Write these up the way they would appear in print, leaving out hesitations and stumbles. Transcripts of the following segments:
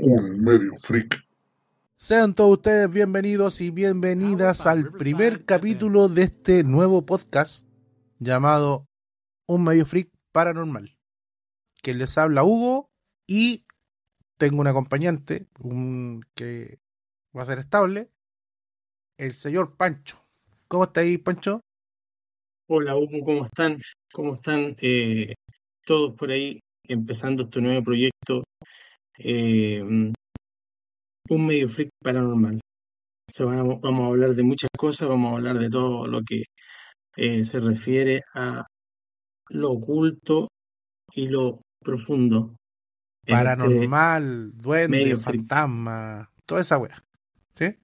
Un medio freak. Sean todos ustedes bienvenidos y bienvenidas al primer capítulo de este nuevo podcast llamado Un Medio Freak Paranormal. Que les habla Hugo y tengo un acompañante que va a ser estable, el señor Pancho. ¿Cómo está ahí, Pancho? Hola Hugo, ¿cómo están? ¿Cómo están todos por ahí empezando este nuevo proyecto? Un medio freak paranormal. Vamos a hablar de muchas cosas, vamos a hablar de todo lo que se refiere a lo oculto y lo profundo en este Paranormal, duende, medio freak. fantasma, toda esa wea. ¿Sí?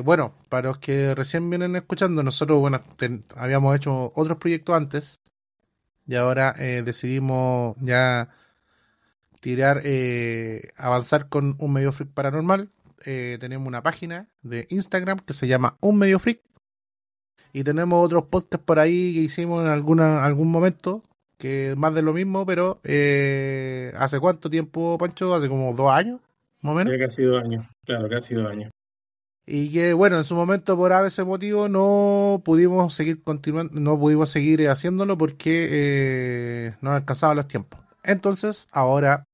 Bueno, para los que recién vienen escuchando, nosotros habíamos hecho otros proyectos antes y ahora decidimos ya avanzar con Un Medio Freak Paranormal. Tenemos una página de Instagram que se llama Un Medio Freak y tenemos otros podcasts por ahí que hicimos en algún momento que más de lo mismo, pero ¿hace cuánto tiempo, Pancho? ¿Hace como 2 años, más o menos? Ya casi 2 años, claro, casi 2 años. Y que bueno, en su momento por ese motivo no pudimos seguir continuando, no pudimos seguir haciéndolo porque no alcanzaban los tiempos. Entonces, ahora,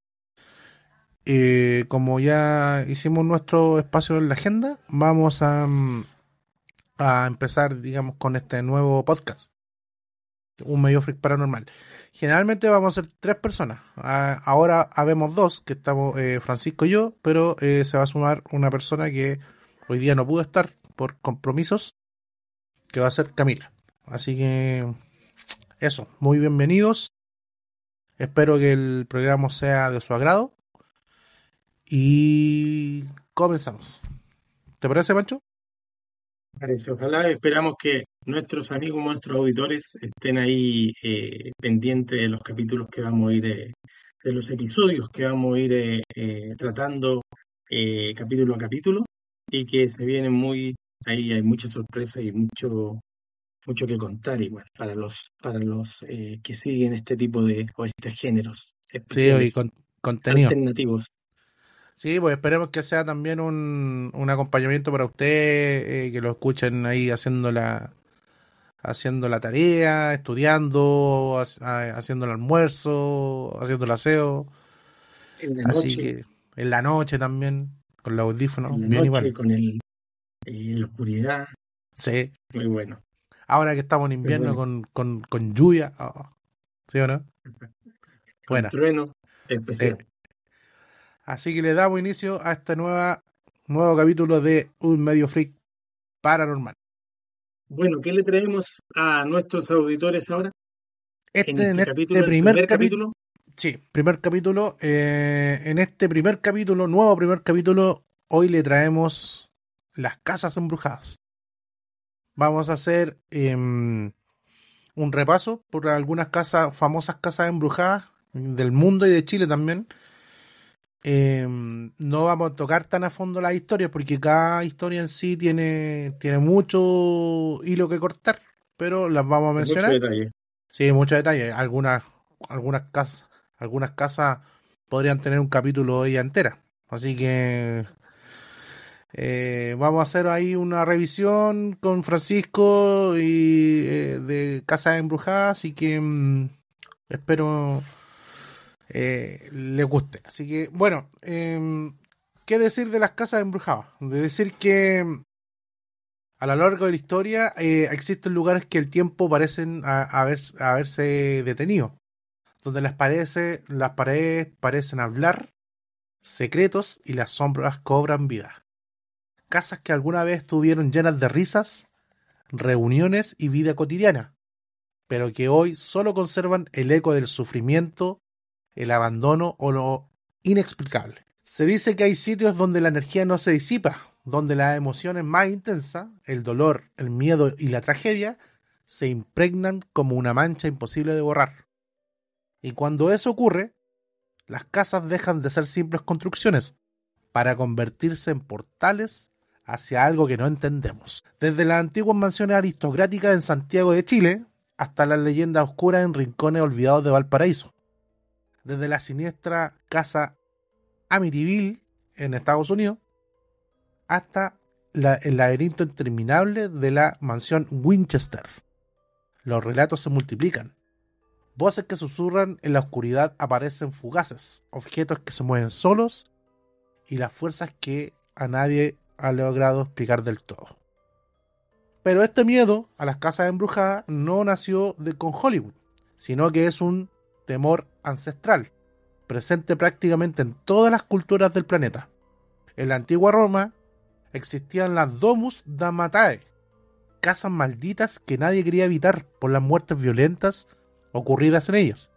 como ya hicimos nuestro espacio en la agenda, vamos a empezar, digamos, con este nuevo podcast, Un Medio Freak Paranormal. Generalmente vamos a ser 3 personas. Ahora habemos 2, que estamos Francisco y yo, pero se va a sumar una persona que hoy día no pudo estar por compromisos, que va a ser Camila. Así que eso, muy bienvenidos. Espero que el programa sea de su agrado. Y comenzamos. ¿Te parece, Pancho? Parece, ojalá esperamos que nuestros amigos, nuestros auditores estén ahí pendientes de los capítulos que vamos a ir, de los episodios que vamos a ir tratando capítulo a capítulo y que se vienen ahí hay mucha sorpresa y mucho que contar igual para los que siguen este tipo o estos géneros Sí, hoy especiales, contenido. alternativos. Sí, pues esperemos que sea también un acompañamiento para usted, que lo escuchen ahí haciendo la tarea, estudiando, haciendo el almuerzo, haciendo el aseo. En la Así noche, que en la noche también, con los audífonos, en la bien noche igual. con la oscuridad, Sí, muy bueno. ahora que estamos en Muy invierno bueno. con lluvia, ¿sí o no? Con Buena, trueno sí. especial. Así que le damos inicio a este nuevo capítulo de Un Medio Freak Paranormal. Bueno, ¿qué le traemos a nuestros auditores ahora? En En este este capítulo, el primer primer capítulo, capítulo, sí, primer capítulo, en este primer capítulo, nuevo primer capítulo, hoy le traemos las casas embrujadas. Vamos a hacer un repaso por algunas famosas casas embrujadas del mundo y de Chile también. No vamos a tocar tan a fondo las historias porque cada historia en sí tiene mucho hilo que cortar, pero las vamos a con mucho mencionar. detalle. Sí, muchos detalles. Algunas casas podrían tener un capítulo ella entera. Así que vamos a hacer ahí una revisión con Francisco y de Casas Embrujadas, así que espero les guste. Así que, bueno, ¿qué decir de las casas embrujadas? De decir que a lo largo de la historia existen lugares que el tiempo parecen haberse detenido, donde las paredes parecen hablar secretos y las sombras cobran vida. Casas que alguna vez estuvieron llenas de risas, reuniones y vida cotidiana, pero que hoy solo conservan el eco del sufrimiento, el abandono o lo inexplicable. Se dice que hay sitios donde la energía no se disipa, donde la emoción es más intensa, el dolor, el miedo y la tragedia se impregnan como una mancha imposible de borrar. Y cuando eso ocurre, las casas dejan de ser simples construcciones para convertirse en portales hacia algo que no entendemos. Desde las antiguas mansiones aristocráticas en Santiago de Chile hasta las leyendas oscuras en rincones olvidados de Valparaíso. Desde la siniestra casa Amityville en Estados Unidos, hasta el laberinto interminable de la mansión Winchester. Los relatos se multiplican. Voces que susurran en la oscuridad aparecen fugaces, objetos que se mueven solos y las fuerzas que a nadie ha logrado explicar del todo. Pero este miedo a las casas embrujadas no nació con Hollywood, sino que es un temor ancestral, presente prácticamente en todas las culturas del planeta. En la antigua Roma existían las Domus Damnatae, casas malditas que nadie quería evitar por las muertes violentas ocurridas en ellas,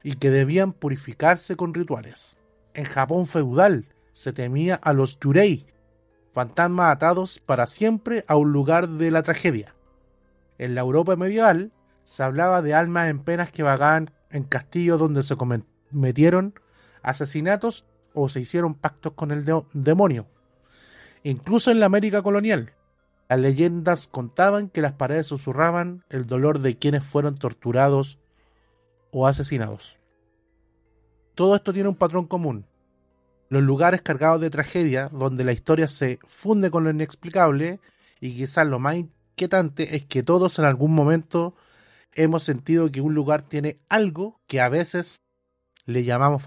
y que debían purificarse con rituales. En Japón feudal se temía a los Yurei, fantasmas atados para siempre a un lugar de la tragedia. En la Europa medieval se hablaba de almas en penas que vagaban en castillos donde se cometieron asesinatos o se hicieron pactos con el demonio. Incluso en la América colonial, las leyendas contaban que las paredes susurraban el dolor de quienes fueron torturados o asesinados. Todo esto tiene un patrón común. Los lugares cargados de tragedia, donde la historia se funde con lo inexplicable, y quizás lo más inquietante es que todos en algún momento hemos sentido que un lugar tiene algo que a veces le llamamos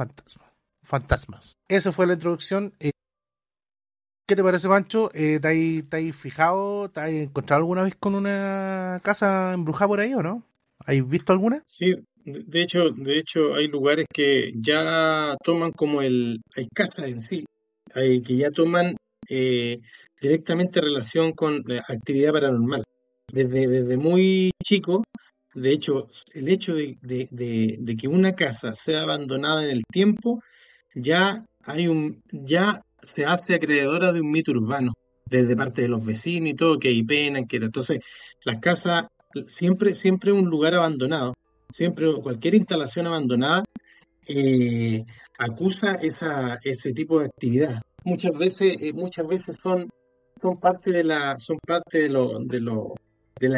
fantasmas. Esa fue la introducción. ¿Qué te parece, Pancho? ¿Te has fijado, te has encontrado alguna vez con una casa embrujada por ahí o no? ¿Has visto alguna? Sí, de hecho hay lugares que ya toman como hay casas en sí, que ya toman eh, directamente relación con la actividad paranormal. Desde muy chico, de hecho, el hecho de que una casa sea abandonada en el tiempo, ya se hace acreedora de un mito urbano, desde parte de los vecinos y todo, que hay pena, entonces las casas siempre un lugar abandonado, siempre cualquier instalación abandonada eh, acusa ese tipo de actividad. Muchas veces son parte de las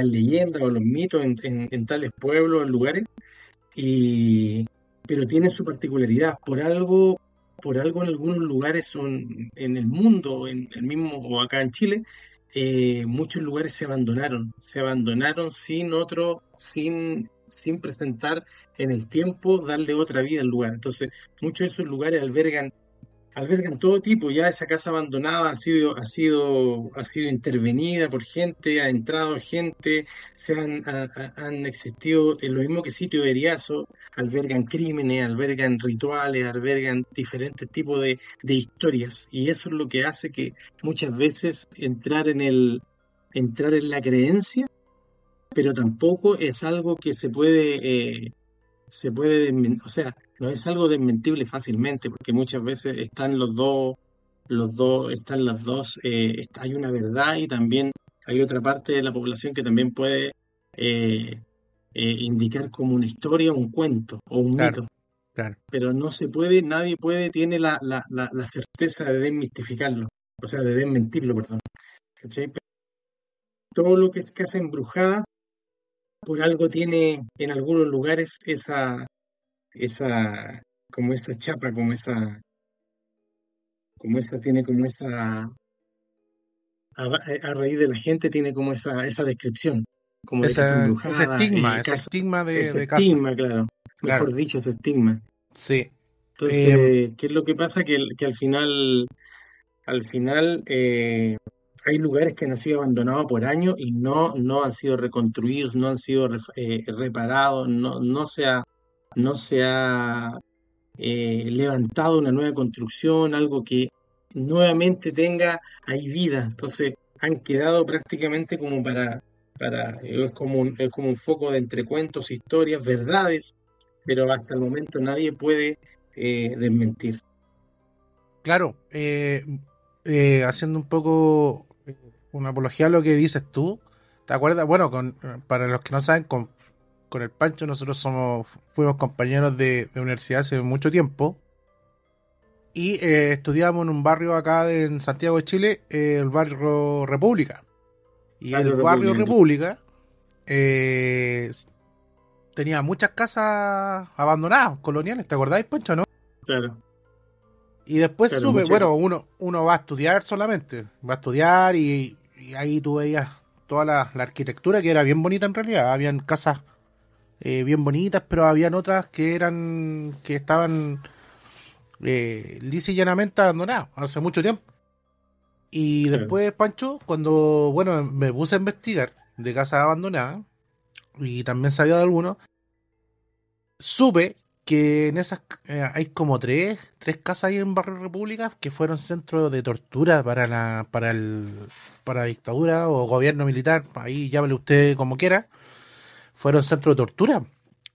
leyendas o los mitos en tales pueblos, en lugares, y, pero tienen su particularidad. Por algo en algunos lugares son, en el mundo, en el mismo, o acá en Chile, muchos lugares se abandonaron sin presentar en el tiempo, darle otra vida al lugar. Entonces, muchos de esos lugares albergan todo tipo. Ya esa casa abandonada ha sido intervenida por gente, ha entrado gente, han existido, lo mismo que Sitio de Eriazo, albergan crímenes, albergan rituales, albergan diferentes tipos de historias. Y eso es lo que hace que muchas veces entrar en la creencia, pero tampoco es algo que o sea, no es algo desmentible fácilmente, porque muchas veces están están las dos, hay una verdad y también hay otra parte de la población que también puede indicar como una historia, un cuento o un Claro, mito, claro. pero nadie tiene la certeza de desmistificarlo, o sea, de desmentirlo, perdón. ¿Cachai? Todo lo que es casa embrujada, por algo tiene en algunos lugares esa, como esa chapa, tiene como a raíz de la gente tiene como esa descripción, como de casa embrujada, Ese estigma ese de casa. estigma, claro, Claro, mejor dicho, ese estigma. sí. Em, Entonces, ¿qué es lo que pasa? Que al final, hay lugares que han sido abandonados por años y no han sido reconstruidos, no han sido reparados, no se ha levantado una nueva construcción, algo que nuevamente tenga ahí vida. Entonces han quedado prácticamente como es como un foco de entre cuentos, historias, verdades, pero hasta el momento nadie puede desmentir. claro, haciendo un poco una apología a lo que dices tú, ¿te acuerdas? Bueno, para los que no saben, con el Pancho nosotros fuimos compañeros de universidad hace mucho tiempo y estudiábamos en un barrio acá en Santiago de Chile, el barrio República. Y el Barrio barrio República, República eh, tenía muchas casas abandonadas, coloniales, ¿te acordáis, Pancho, no? claro. Y después Claro, sube, mucha, bueno, uno va a estudiar solamente, va a estudiar y ahí tú veías toda la arquitectura que era bien bonita en realidad. Habían casas bien bonitas, pero habían otras que estaban lisa y llanamente abandonadas hace mucho tiempo. Y claro. después, Pancho, cuando, bueno, me puse a investigar de casas abandonadas, y también sabía de algunos, supe que en esas hay como tres casas ahí en Barrio República que fueron centros de tortura para la dictadura o gobierno militar, ahí llámele usted como quiera, fueron centros de tortura.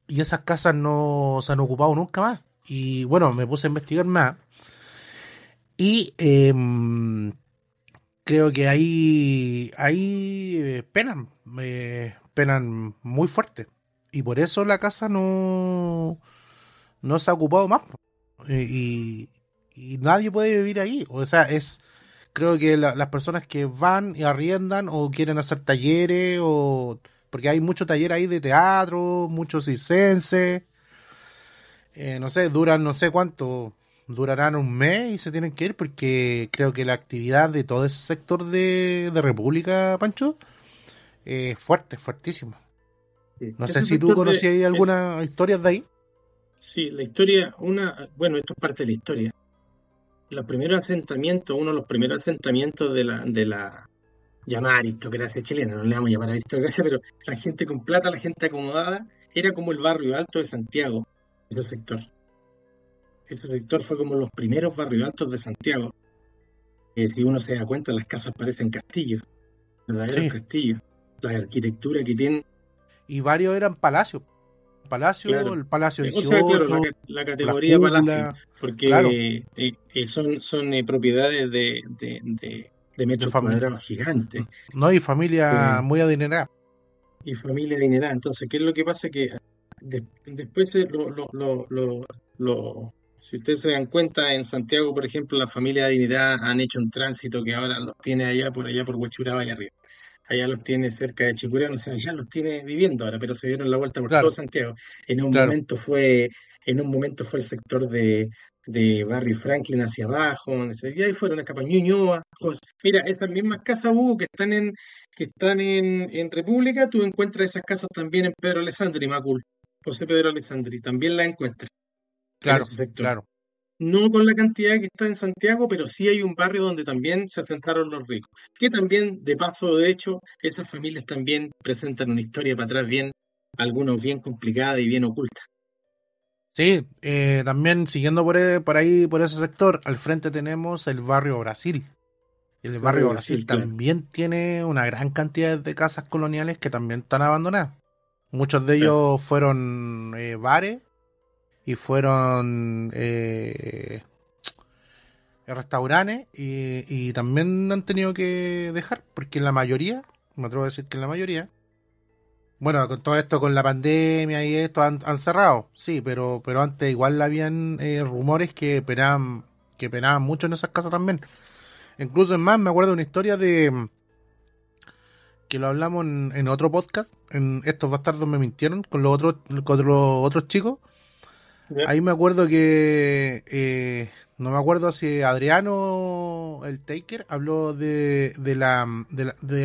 Y esas casas no se han ocupado nunca más. Y bueno, me puse a investigar más. Y creo que ahí penan muy fuerte. Y por eso la casa no se ha ocupado más. Po. Y nadie puede vivir ahí. O sea, creo que las personas que van y arriendan o quieren hacer talleres o porque hay mucho taller ahí de teatro, muchos circenses, no sé, duran no sé cuánto, durarán un mes y se tienen que ir porque creo que la actividad de todo ese sector de República, Pancho, es fuerte, fuertísimo. Sí. No sé Ese si tú sector conocías alguna historia de ahí. sí, la historia, bueno, esto es parte de la historia. Los primeros asentamientos, uno de los primeros asentamientos de la llamada aristocracia chilena, no le vamos a llamar aristocracia, pero la gente con plata, la gente acomodada, era como el barrio alto de Santiago, ese sector. Ese sector fue como los primeros barrios altos de Santiago. Si uno se da cuenta, las casas parecen castillos, verdaderos Sí, castillos. La arquitectura que tienen, y varios eran palacios. Palacio, claro. el Palacio O sea, claro, la, 18, la las categoría palacio, cúpulas, claro, porque son propiedades de de metros familia. cuadrados gigantes No, y familia eh, muy adinerada. y familia adinerada. Entonces, ¿qué es lo que pasa? Que después si ustedes se dan cuenta, en Santiago, por ejemplo, las familias adineradas han hecho un tránsito que ahora los tiene allá por Huechuraba, allá arriba. Allá los tiene cerca de Chicureo, o sea, allá los tiene viviendo ahora, pero se dieron la vuelta por todo Claro, Santiago. En un claro. momento fue, en un momento fue el sector de Barrio Franklin hacia abajo, donde y ahí fueron a Capañuñoa. Mira, esas mismas casas Hugo, que están en República, tú encuentras esas casas también en Pedro Alessandri, Macul, José Pedro Alessandri, también las encuentras en Claro, ese sector. claro. No con la cantidad que está en Santiago, pero sí hay un barrio donde también se asentaron los ricos. Que también, de paso, de hecho, esas familias también presentan una historia para atrás bien, algunos bien complicada y bien oculta. Sí, también siguiendo por ahí, por ese sector, al frente tenemos el barrio Brasil. El Barrio barrio Brasil Brasil, claro. también tiene una gran cantidad de casas coloniales que también están abandonadas. Muchos de Claro. ellos fueron bares y fueron restaurantes y también han tenido que dejar, porque la mayoría, me atrevo a decir que la mayoría, bueno, con todo esto, con la pandemia y esto, han cerrado, sí, pero antes igual habían rumores que penaban mucho en esas casas también. Incluso es más, me acuerdo de una historia que lo hablamos en otro podcast, en Estos Bastardos Me Mintieron, con los otros chicos. Ya. Ahí me acuerdo que, no me acuerdo si Adriano, el Taker, habló de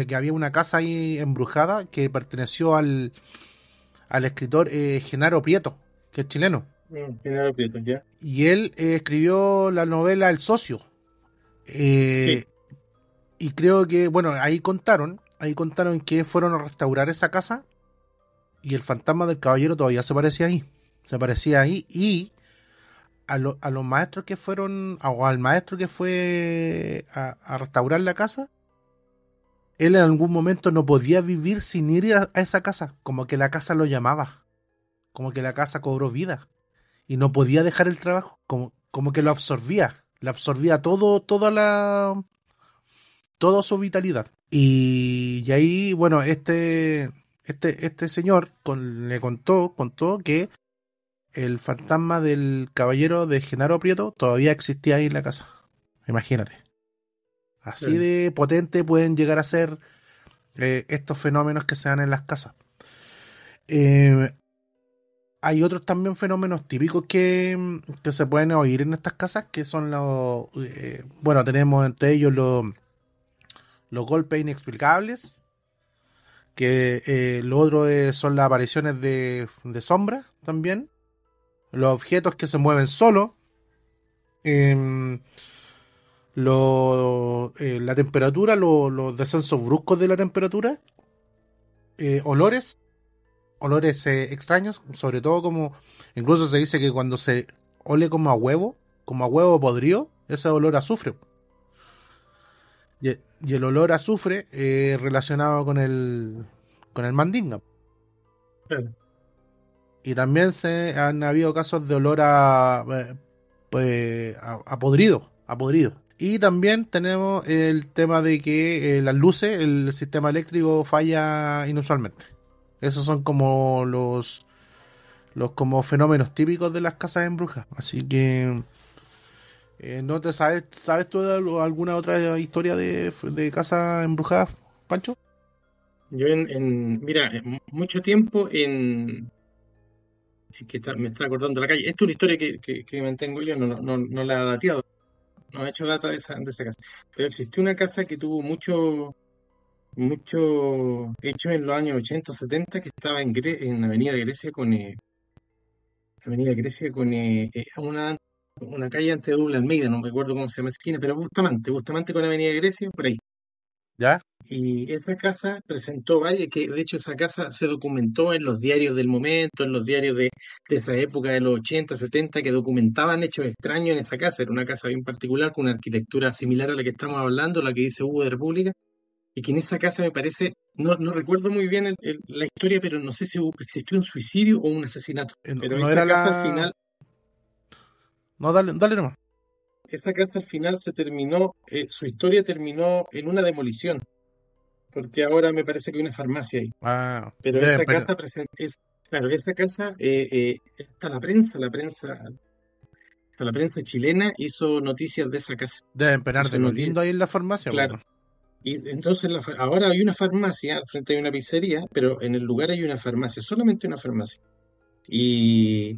que había una casa ahí embrujada que perteneció al escritor Genaro Prieto, que es chileno. General Prieto, ya. Y él escribió la novela El Socio. Sí, Eh, y creo que, bueno, ahí contaron que fueron a restaurar esa casa y el fantasma del caballero todavía se parecía ahí. Se parecía ahí y a los maestros que fueron, o al maestro que fue a restaurar la casa, él en algún momento no podía vivir sin ir a esa casa, como que la casa lo llamaba, como que la casa cobró vida y no podía dejar el trabajo, como que lo absorbía todo, toda su vitalidad. Y ahí, bueno, este señor le contó que el fantasma del caballero de Genaro Prieto todavía existía ahí en la casa. Imagínate. Así claro. de potente pueden llegar a ser estos fenómenos que se dan en las casas. Eh, hay otros también fenómenos típicos que se pueden oír en estas casas, que son bueno, tenemos entre ellos los golpes inexplicables, que lo otro son las apariciones de sombras también, los objetos que se mueven solos, em, la temperatura, los descensos bruscos de la temperatura, olores, olores extraños, sobre todo como, incluso se dice que cuando se ole como a huevo podrido, ese olor a azufre. Y el olor a azufre relacionado con el mandinga. Claro. Y también se han habido casos de olor a podrido, a podrido. Y también tenemos el tema de que las luces, el sistema eléctrico falla inusualmente. Esos son como los como fenómenos típicos de las casas embrujadas. Así que ¿no te sabes tú de alguna otra historia de casa embrujada, Pancho? Yo mira, mucho tiempo me está acordando la calle. Esta es una historia que mantengo yo, no la he dateado, no he hecho data de esa casa. Pero existió una casa que tuvo mucho hecho en los años 80 o 70 que estaba en Avenida Grecia con una calle antes de Doble Almeida, no me acuerdo cómo se llama esa esquina, pero Bustamante con Avenida Grecia, por ahí. ¿Ya? Y esa casa presentó varias, que de hecho esa casa se documentó en los diarios del momento, en los diarios de esa época de los 80 70 que documentaban hechos extraños en esa casa. Era una casa bien particular, con una arquitectura similar a la que estamos hablando, la que dice Hugo de República, y que en esa casa me parece, no recuerdo muy bien la historia, pero no sé si existió un suicidio o un asesinato. No, Pero no era al la... final, No, dale, dale nomás. esa casa al final se terminó, su historia terminó en una demolición, porque ahora me parece que hay una farmacia ahí. Ah, Pero esa casa claro, esa casa, hasta la prensa chilena hizo noticias de esa casa. deben penar de Hizo lo noticias, lindo ahí en la farmacia, claro. po. Y entonces ahora hay una farmacia, al frente hay una pizzería, pero en el lugar hay una farmacia, solamente una farmacia. Y,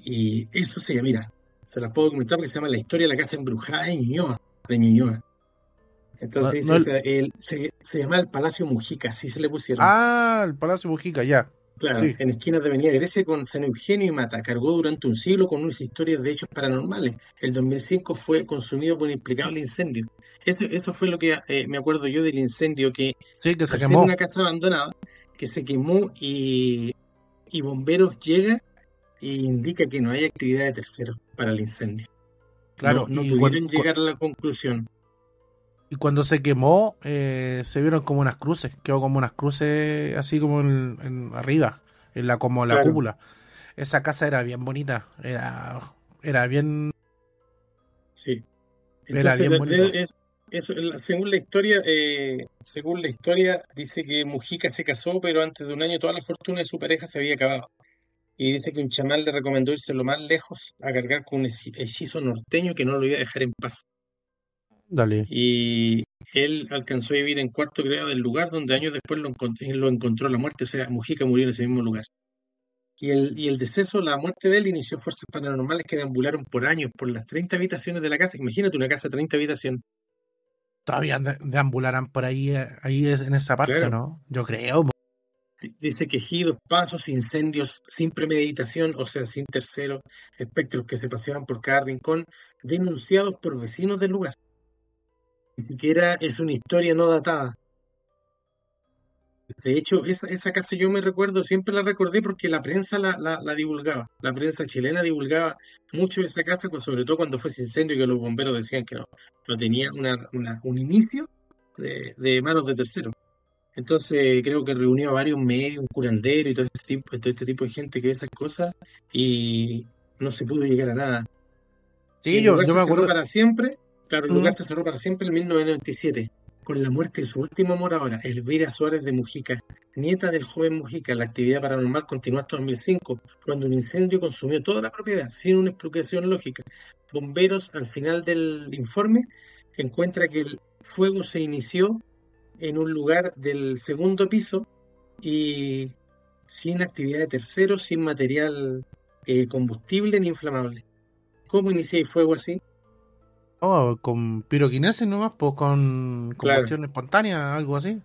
y eso se llama, mira, se las puedo comentar porque se llama La historia de la casa embrujada de Ñuñoa. No, Entonces no se llama el Palacio Mujica, así se le pusieron. Ah, el Palacio Mujica, ya. Claro, Sí, en esquinas de Avenida Grecia con San Eugenio y Mata. Cargó durante un siglo con unas historias de hechos paranormales. El 2005 fue consumido por un inexplicable incendio. Eso fue lo que me acuerdo yo del incendio, que sí, que se al ser quemó. una casa abandonada, que se quemó y bomberos llega e indica que no hay actividad de terceros para el incendio. Claro, No pudieron llegar a la conclusión. y cuando se quemó, se vieron como unas cruces. Quedó como unas cruces así como arriba, como la Claro, cúpula. Esa casa era bien bonita. Era bien, sí. era Entonces, bien bonito. según la historia, dice que Mujica se casó, pero antes de un año toda la fortuna de su pareja se había acabado. Y dice que un chamán le recomendó irse lo más lejos a cargar con un hechizo norteño que no lo iba a dejar en paz. Dale. Y él alcanzó a vivir en cuarto grado del lugar donde años después lo encontró la muerte. O sea, Mujica murió en ese mismo lugar. Y el deceso, la muerte de él, inició fuerzas paranormales que deambularon por años por las 30 habitaciones de la casa. Imagínate una casa de 30 habitaciones. Todavía deambularán por ahí, en esa parte, Claro. ¿no? Yo creo. Dice quejidos, pasos, incendios sin premeditación, o sea, sin terceros, espectros que se paseaban por cada rincón, denunciados por vecinos del lugar. Es una historia no datada. De hecho, esa casa yo me recuerdo, siempre la recordé porque la prensa la divulgaba. La prensa chilena divulgaba mucho esa casa, pues, sobre todo cuando fue ese incendio que los bomberos decían que no tenía un inicio de manos de terceros. Entonces creo que reunió a varios medios, un curandero y todo este tipo de gente que ve esas cosas y no se pudo llegar a nada. Y Sí, el yo, lugar yo se me cerró acuerdo. para siempre, claro, el Mm, lugar se cerró para siempre en 1997, con la muerte de su última moradora, Elvira Suárez de Mujica, nieta del joven Mujica. La actividad paranormal continuó hasta 2005, cuando un incendio consumió toda la propiedad, sin una explicación lógica. Bomberos, al final del informe, encuentra que el fuego se inició en un lugar del segundo piso y sin actividad de terceros, sin material combustible ni inflamable. ¿Cómo inicié fuego así? Oh, con piroquinesis nomás, pues con Claro. combustión espontánea, algo así.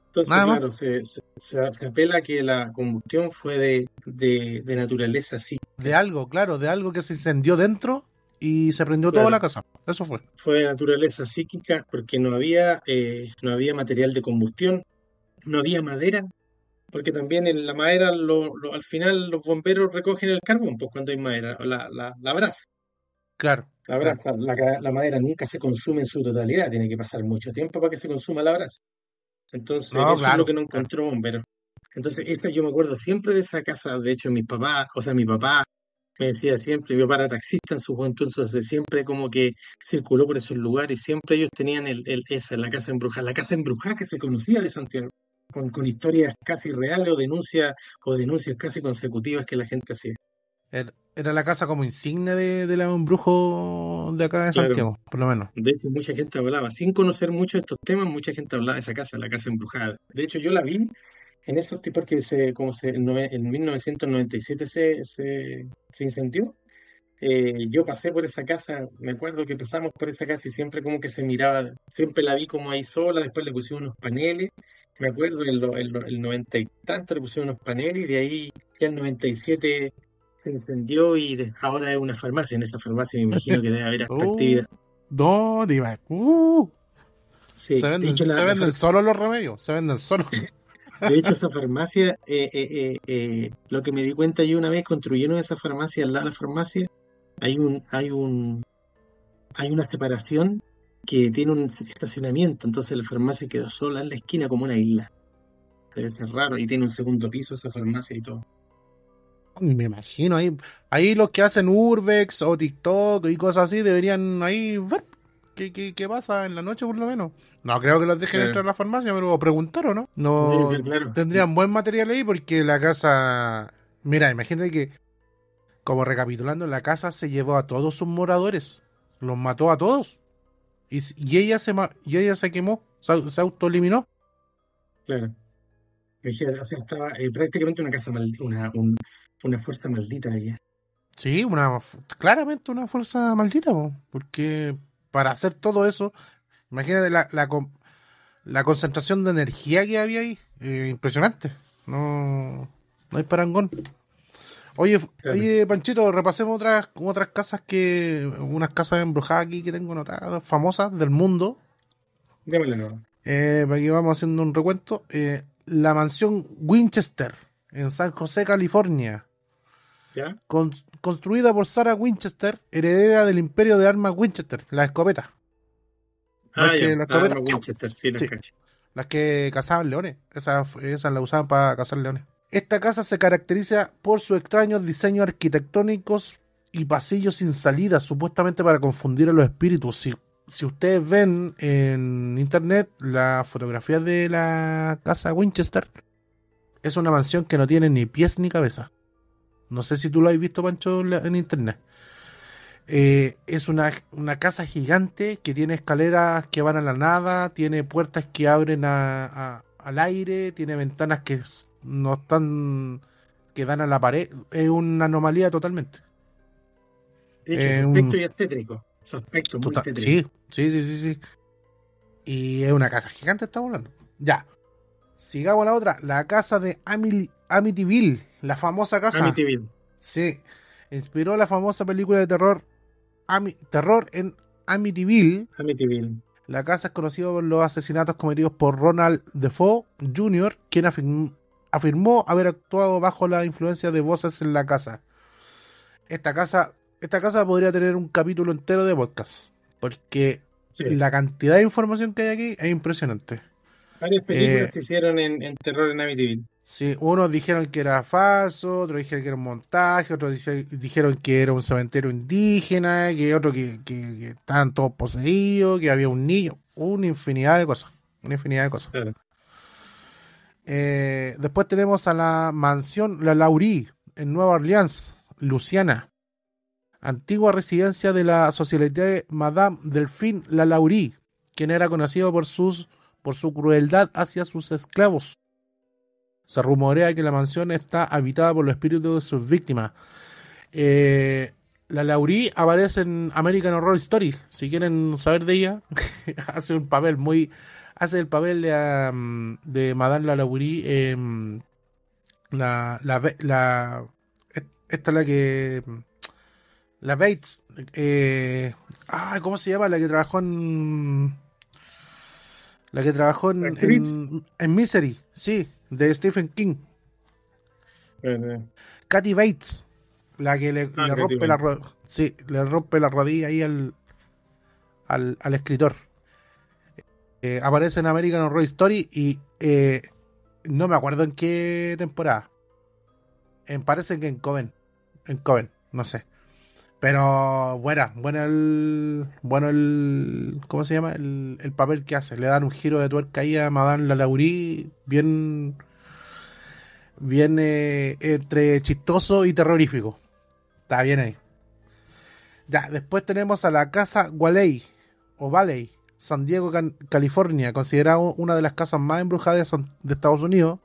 Entonces, Nada más. claro, se apela a que la combustión fue de naturaleza De psíquica. algo, claro, de algo que se incendió dentro y se prendió toda la Claro, casa. Eso fue. fue de naturaleza psíquica porque no había material de combustión, no había madera, porque también en la madera al final los bomberos recogen el carbón, pues cuando hay madera, la brasa. Claro, La claro. brasa, la madera nunca se consume en su totalidad, tiene que pasar mucho tiempo para que se consuma la brasa. Entonces, No, eso es lo que claro, no claro. encontró bombero. Entonces, esa yo me acuerdo siempre de esa casa. De hecho, mi papá me decía siempre, mi papá era taxista en su juventud, entonces siempre como que circuló por esos lugares y siempre ellos tenían esa, la casa embrujada que se conocía de Santiago, con historias casi reales o denuncias casi consecutivas que la gente hacía. Era la casa como insignia de los embrujos de acá de Claro, Santiago, por lo menos. de hecho mucha gente hablaba, sin conocer mucho de estos temas, mucha gente hablaba de esa casa, la casa embrujada. De hecho, yo la vi en esos tipos que en 1997 se incendió. Yo pasé por esa casa, me acuerdo que pasamos por esa casa y siempre como que se miraba, siempre la vi como ahí sola, después le pusieron unos paneles, me acuerdo el 90 y tanto le pusieron unos paneles y de ahí ya el 97 se incendió y ahora es una farmacia, en esa farmacia me imagino que debe haber harta actividad. Uh, no, diva. Sí, de hecho Se venden solo los remedios, se venden solo. de hecho esa farmacia, lo que me di cuenta yo una vez, construyeron esa farmacia, al lado de la farmacia, hay un, hay un, hay una separación que tiene un estacionamiento, entonces la farmacia quedó sola en la esquina como una isla. Debe ser raro, y tiene un segundo piso esa farmacia y todo. Me imagino ahí los que hacen Urbex o TikTok y cosas así deberían ahí ver qué pasa en la noche por lo menos. No creo que los dejen Claro, entrar a la farmacia, pero preguntar o no. no, yo No creo, claro, tendrían buen material ahí porque la casa. Mira, imagínate que, como recapitulando, la casa se llevó a todos sus moradores. Los mató a todos. Y ella se quemó, se autoeliminó. claro. Imagínate, o sea, estaba prácticamente una casa una fuerza maldita ahí. Sí, claramente una fuerza maldita, po, porque para hacer todo eso, imagínate la concentración de energía que había ahí, impresionante. No, no hay parangón. Oye, Claro, oye, Panchito, repasemos otras casas unas casas embrujadas aquí que tengo notadas, famosas del mundo. démosle no. Para que vamos haciendo un recuento. La mansión Winchester, en San José, California. ¿Ya? Construida por Sarah Winchester, heredera del imperio de armas Winchester, las escopetas. ¿Ves Ah, ya, que las la escopetas? arma Winchester, sí, las Sí, cacho. las que cazaban leones. Esas las usaban para cazar leones. Esta casa se caracteriza por sus extraños diseños arquitectónicos y pasillos sin salida, supuestamente para confundir a los espíritus. Si ustedes ven en internet las fotografías de la casa Winchester, es una mansión que no tiene ni pies ni cabeza. No sé si tú lo has visto, Pancho, en internet. Es una casa gigante que tiene escaleras que van a la nada, tiene puertas que abren al aire, tiene ventanas no están, que dan a la pared. Es una anomalía totalmente. De hecho, su aspecto ya es tétrico. Su aspecto muy tétrico. Sí, sí, sí, sí, sí. Y es una casa gigante, estamos hablando. Ya, sigamos a la otra, la casa de Amityville, la famosa casa. Amityville. Sí, inspiró la famosa película de terror en Amityville. Amityville. La casa es conocida por los asesinatos cometidos por Ronald Defoe Jr., quien afirmó haber actuado bajo la influencia de voces en la casa. Esta casa, esta casa podría tener un capítulo entero de podcast, porque Sí. la cantidad de información que hay aquí es impresionante. Varias películas Eh, se hicieron en terror en Amityville. sí, unos dijeron que era falso, otros dijeron que era un montaje, otros dijeron que era un cementerio indígena, que otros que estaban todos poseídos, que había un niño, una infinidad de cosas, una infinidad de cosas. Claro. Después tenemos a la mansión La Laurie en Nueva Orleans, Luisiana, antigua residencia de la Société Madame Delphine La Laurie, quien era conocido por su crueldad hacia sus esclavos. Se rumorea que la mansión está habitada por los espíritus de sus víctimas. Eh, la Laurie aparece en American Horror Story. Si quieren saber de ella, hace un papel muy. Hace el papel de Madame la Laurie. Esta es la que. La Bates. ¿Cómo se llama? La que trabajó en. La que trabajó La actriz, en Misery, sí, de Stephen King. eh, Kathy Bates, la que le Katy rompe Bates. sí, le rompe la rodilla ahí al escritor. Aparece en American Horror Story y no me acuerdo en qué temporada. Parece que en Coven, no sé. Pero bueno ¿cómo se llama? El papel que hace. Le dan un giro de tuerca ahí a Madame Lalaurie, bien entre chistoso y terrorífico. Está bien ahí. Ya, después tenemos a la casa Waley o Valley, San Diego, California, considerada una de las casas más embrujadas de Estados Unidos.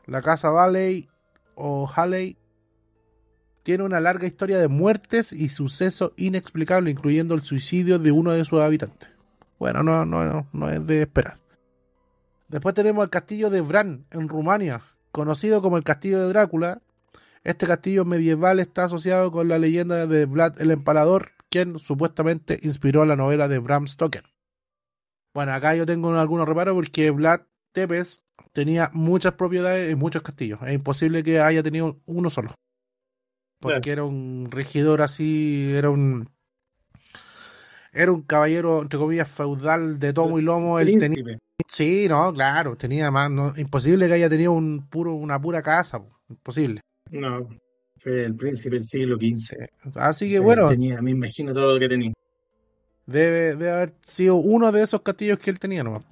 La casa Valley o Haley tiene una larga historia de muertes y sucesos inexplicables, incluyendo el suicidio de uno de sus habitantes. Bueno, no es de esperar. Después tenemos el castillo de Bran, en Rumania, conocido como el castillo de Drácula. Este castillo medieval está asociado con la leyenda de Vlad el Empalador, quien supuestamente inspiró la novela de Bram Stoker. Bueno, acá yo tengo algunos reparos porque Vlad Tepes tenía muchas propiedades y muchos castillos. Es imposible que haya tenido uno solo. Claro, Porque era un regidor así, era un caballero, entre comillas, feudal de tomo y lomo. Él tenía. príncipe. Sí, no, claro, tenía más. No, imposible que haya tenido una pura casa. Imposible. No, fue el príncipe del siglo Sí. XV. Así O que sea, bueno, tenía, me imagino todo lo que tenía. debe haber sido uno de esos castillos que él tenía nomás.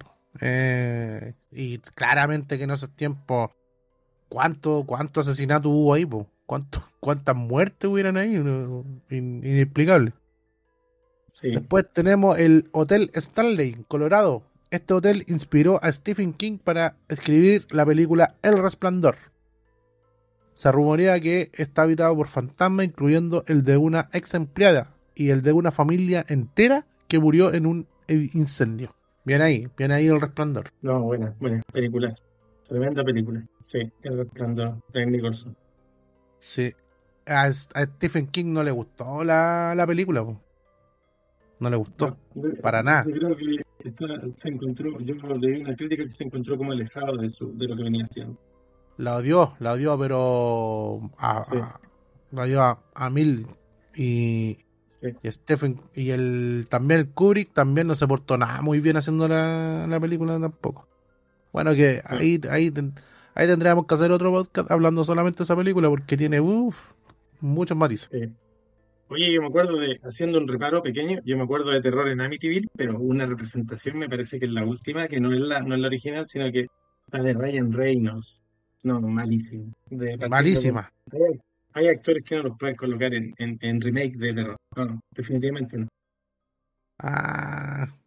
Y claramente que en esos tiempos, ¿cuánto asesinato hubo ahí? Po? ¿Cuántas muertes hubieran ahí? Inexplicable. Sí. Después tenemos el Hotel Stanley, Colorado. Este hotel inspiró a Stephen King para escribir la película El Resplandor. Se rumorea que está habitado por fantasmas, incluyendo el de una ex empleada y el de una familia entera que murió en un incendio. Bien ahí El Resplandor. No, buena película. Tremenda película. Sí, El Resplandor de Nicholson. Sí. A Stephen King no le gustó la película, po. No le gustó. No, Para yo nada. creo que se encontró, yo leí una crítica que se encontró como alejado de lo que venía haciendo. La odió, pero Sí, la odió a mil. Y, sí. y Stephen y también el Kubrick también no se portó nada muy bien haciendo la película tampoco. Bueno, que No, ahí tendríamos que hacer otro podcast hablando solamente de esa película porque tiene muchos matices. sí. Oye, yo me acuerdo haciendo un reparo pequeño, yo me acuerdo de Terror en Amityville, pero una representación me parece que es la última, que no es la original, sino que la de Ryan Reynolds. No, malísimo. Partiendo por... Malísima. Hay actores que no los pueden colocar en remake de terror. No, no, definitivamente no.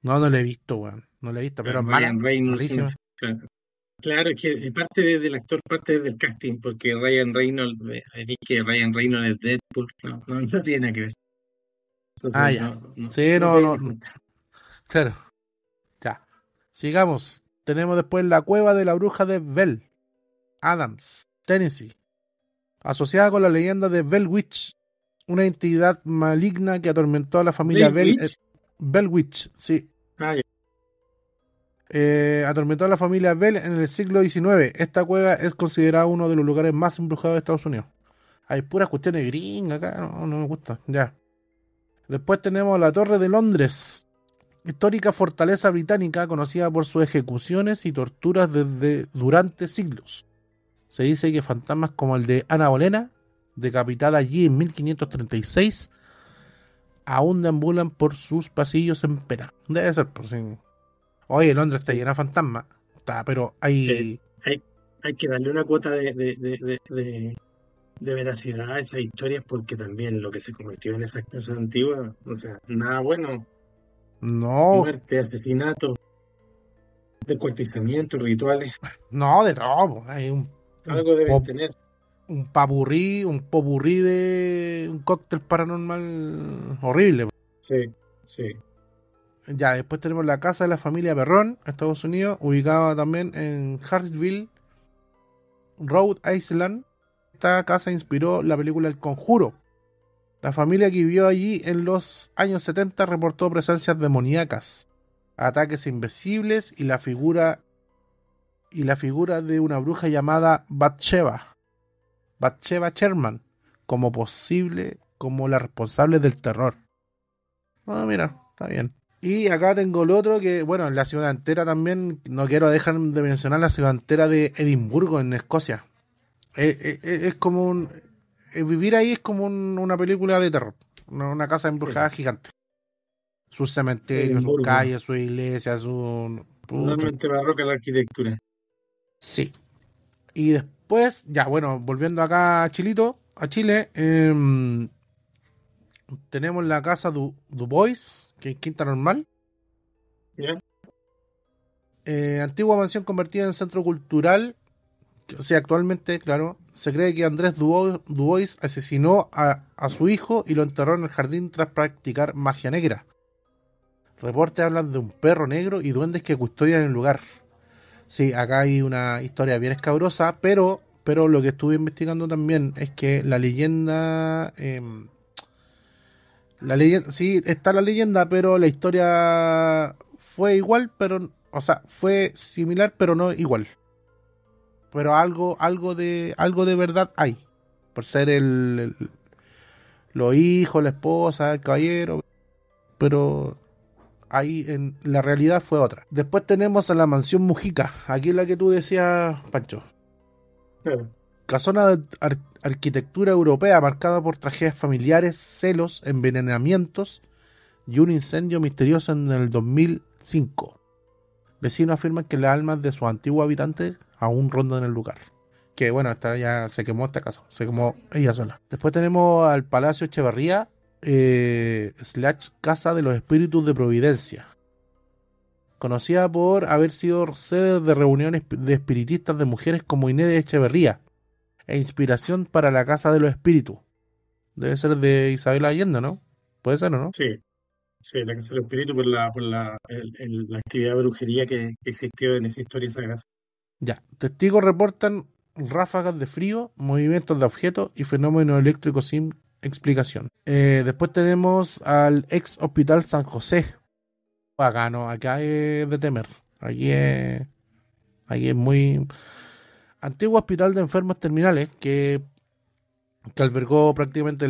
No lo he visto, weón. No lo he visto, pero es mala, Ryan Reynolds, malísima. claro, claro, es que parte desde el actor, parte desde el casting, porque Ryan Reynolds, vi que Ryan Reynolds es Deadpool, no tiene nada que ver. Entonces, Ya. Sí, no te diste cuenta. claro. Ya. Sigamos. Tenemos después la cueva de la bruja de Bell Adams, Tennessee, asociada con la leyenda de Bell Witch, una entidad maligna que atormentó a la familia Blair Bell. Witch, Bell Witch, sí. ya, Atormentó a la familia Bell en el siglo XIX. Esta cueva es considerada uno de los lugares más embrujados de Estados Unidos. Hay puras cuestiones gringas acá, no me gusta. Ya. Después tenemos la Torre de Londres, histórica fortaleza británica conocida por sus ejecuciones y torturas durante siglos. Se dice que fantasmas como el de Ana Bolena, decapitada allí en 1536, aún deambulan por sus pasillos en pena. Debe ser por si. Oye, Londres está sí. llena de fantasmas. Está, pero Eh, hay. hay que darle una cuota de veracidad a esas historias porque también lo que se cometió en esas casas antiguas, o sea, nada bueno, No, muerte, asesinato, descuartizamiento, rituales. no, de todo, po. Hay un, Algo deben pop, tener. un popurrí de un cóctel paranormal horrible. Sí, sí. Ya, después tenemos la casa de la familia Perrón, Estados Unidos, ubicada también en Harrisville, Rhode Island. Esta casa inspiró la película El Conjuro. La familia que vivió allí en los años 70 reportó presencias demoníacas, ataques invisibles y la figura de una bruja llamada Bathsheba Sherman, como la responsable del terror. Ah, mira, está bien. Y acá tengo el otro que, bueno, la ciudad entera también, no quiero dejar de mencionar la ciudad entera de Edimburgo, en Escocia. Es como vivir ahí es como una película de terror, una casa embrujada Sí. gigante. Sus cementerios, sus Edimburgo. calles, sus iglesias, puta. Totalmente barroca la arquitectura. Sí. Y después, ya, bueno, volviendo acá a Chilito, a Chile, tenemos la casa Du Bois, que es Quinta Normal. ¿Ya? Antigua mansión convertida en centro cultural. O sea, actualmente, claro, se cree que Andrés Dubois asesinó a su hijo y lo enterró en el jardín tras practicar magia negra. Reportes hablan de un perro negro y duendes que custodian el lugar. Sí, acá hay una historia bien escabrosa, pero lo que estuve investigando también es que sí, está la leyenda, pero la historia fue igual, o sea, fue similar, pero no igual. Pero algo de verdad hay. Por ser los hijos, la esposa, el caballero, pero ahí en la realidad fue otra. Después tenemos a la mansión Mujica, aquí es la que tú decías, Pancho. Claro. Casona de arquitectura europea marcada por tragedias familiares, celos, envenenamientos y un incendio misterioso en el 2005. Vecinos afirman que las almas de sus antiguos habitantes aún rondan el lugar. Que bueno, esta ya se quemó esta casa, se quemó ella sola. Después tenemos al Palacio Echeverría, slash Casa de los Espíritus de Providencia, conocida por haber sido sede de reuniones de espiritistas de mujeres como Inés de Echeverría e inspiración para la Casa de los Espíritus. Debe ser de Isabel Allende, ¿no? Puede ser, ¿o no? Sí, sí, la Casa del Espíritu por la actividad de brujería que existió en esa historia, esa casa. Ya, testigos reportan ráfagas de frío, movimientos de objetos y fenómenos eléctricos sin explicación. Después tenemos al ex Hospital San José. Acá no, acá es de temer. Aquí es muy antiguo hospital de enfermos terminales que albergó prácticamente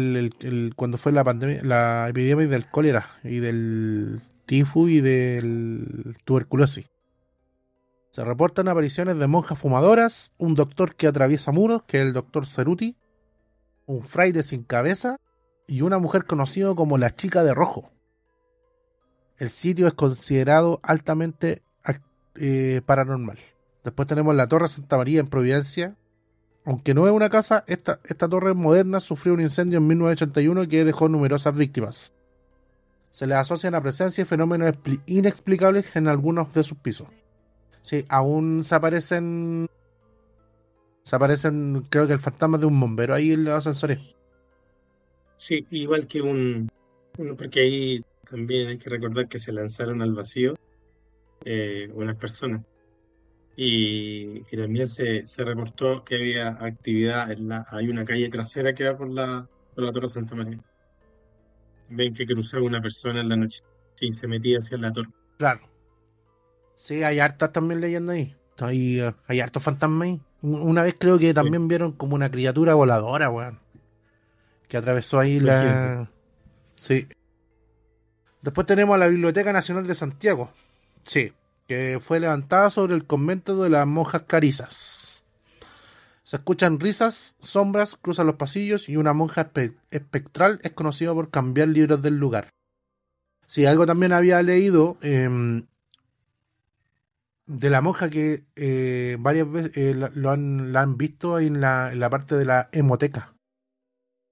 cuando fue la pandemia, la epidemia del cólera y del tifus y del tuberculosis. Se reportan apariciones de monjas fumadoras, un doctor que atraviesa muros, que es el doctor Ceruti, un fraile sin cabeza y una mujer conocida como la chica de rojo. El sitio es considerado altamente paranormal. Después tenemos la Torre Santa María en Providencia. Aunque no es una casa, esta torre moderna sufrió un incendio en 1981 que dejó numerosas víctimas. Se le asocian a presencia y fenómenos inexplicables en algunos de sus pisos. Sí, aún creo que el fantasma de un bombero ahí en los ascensores. Sí, igual que porque ahí también hay que recordar que se lanzaron al vacío unas personas y también se reportó que había actividad hay una calle trasera que va por la Torre Santa María. Ven que cruzaba una persona en la noche y se metía hacia la torre. Claro. Sí, hay hartas también leyendas ahí. Hay hartos fantasmas ahí. Una vez creo que Sí, también vieron como una criatura voladora, weón. Que atravesó ahí imagínate. la... Sí. Después tenemos a la Biblioteca Nacional de Santiago. Sí. Que fue levantada sobre el convento de las monjas clarisas. Se escuchan risas, sombras, cruzan los pasillos y una monja espectral es conocida por cambiar libros del lugar. Sí, algo también había leído de la monja que varias veces la han visto ahí en la parte de la hemoteca.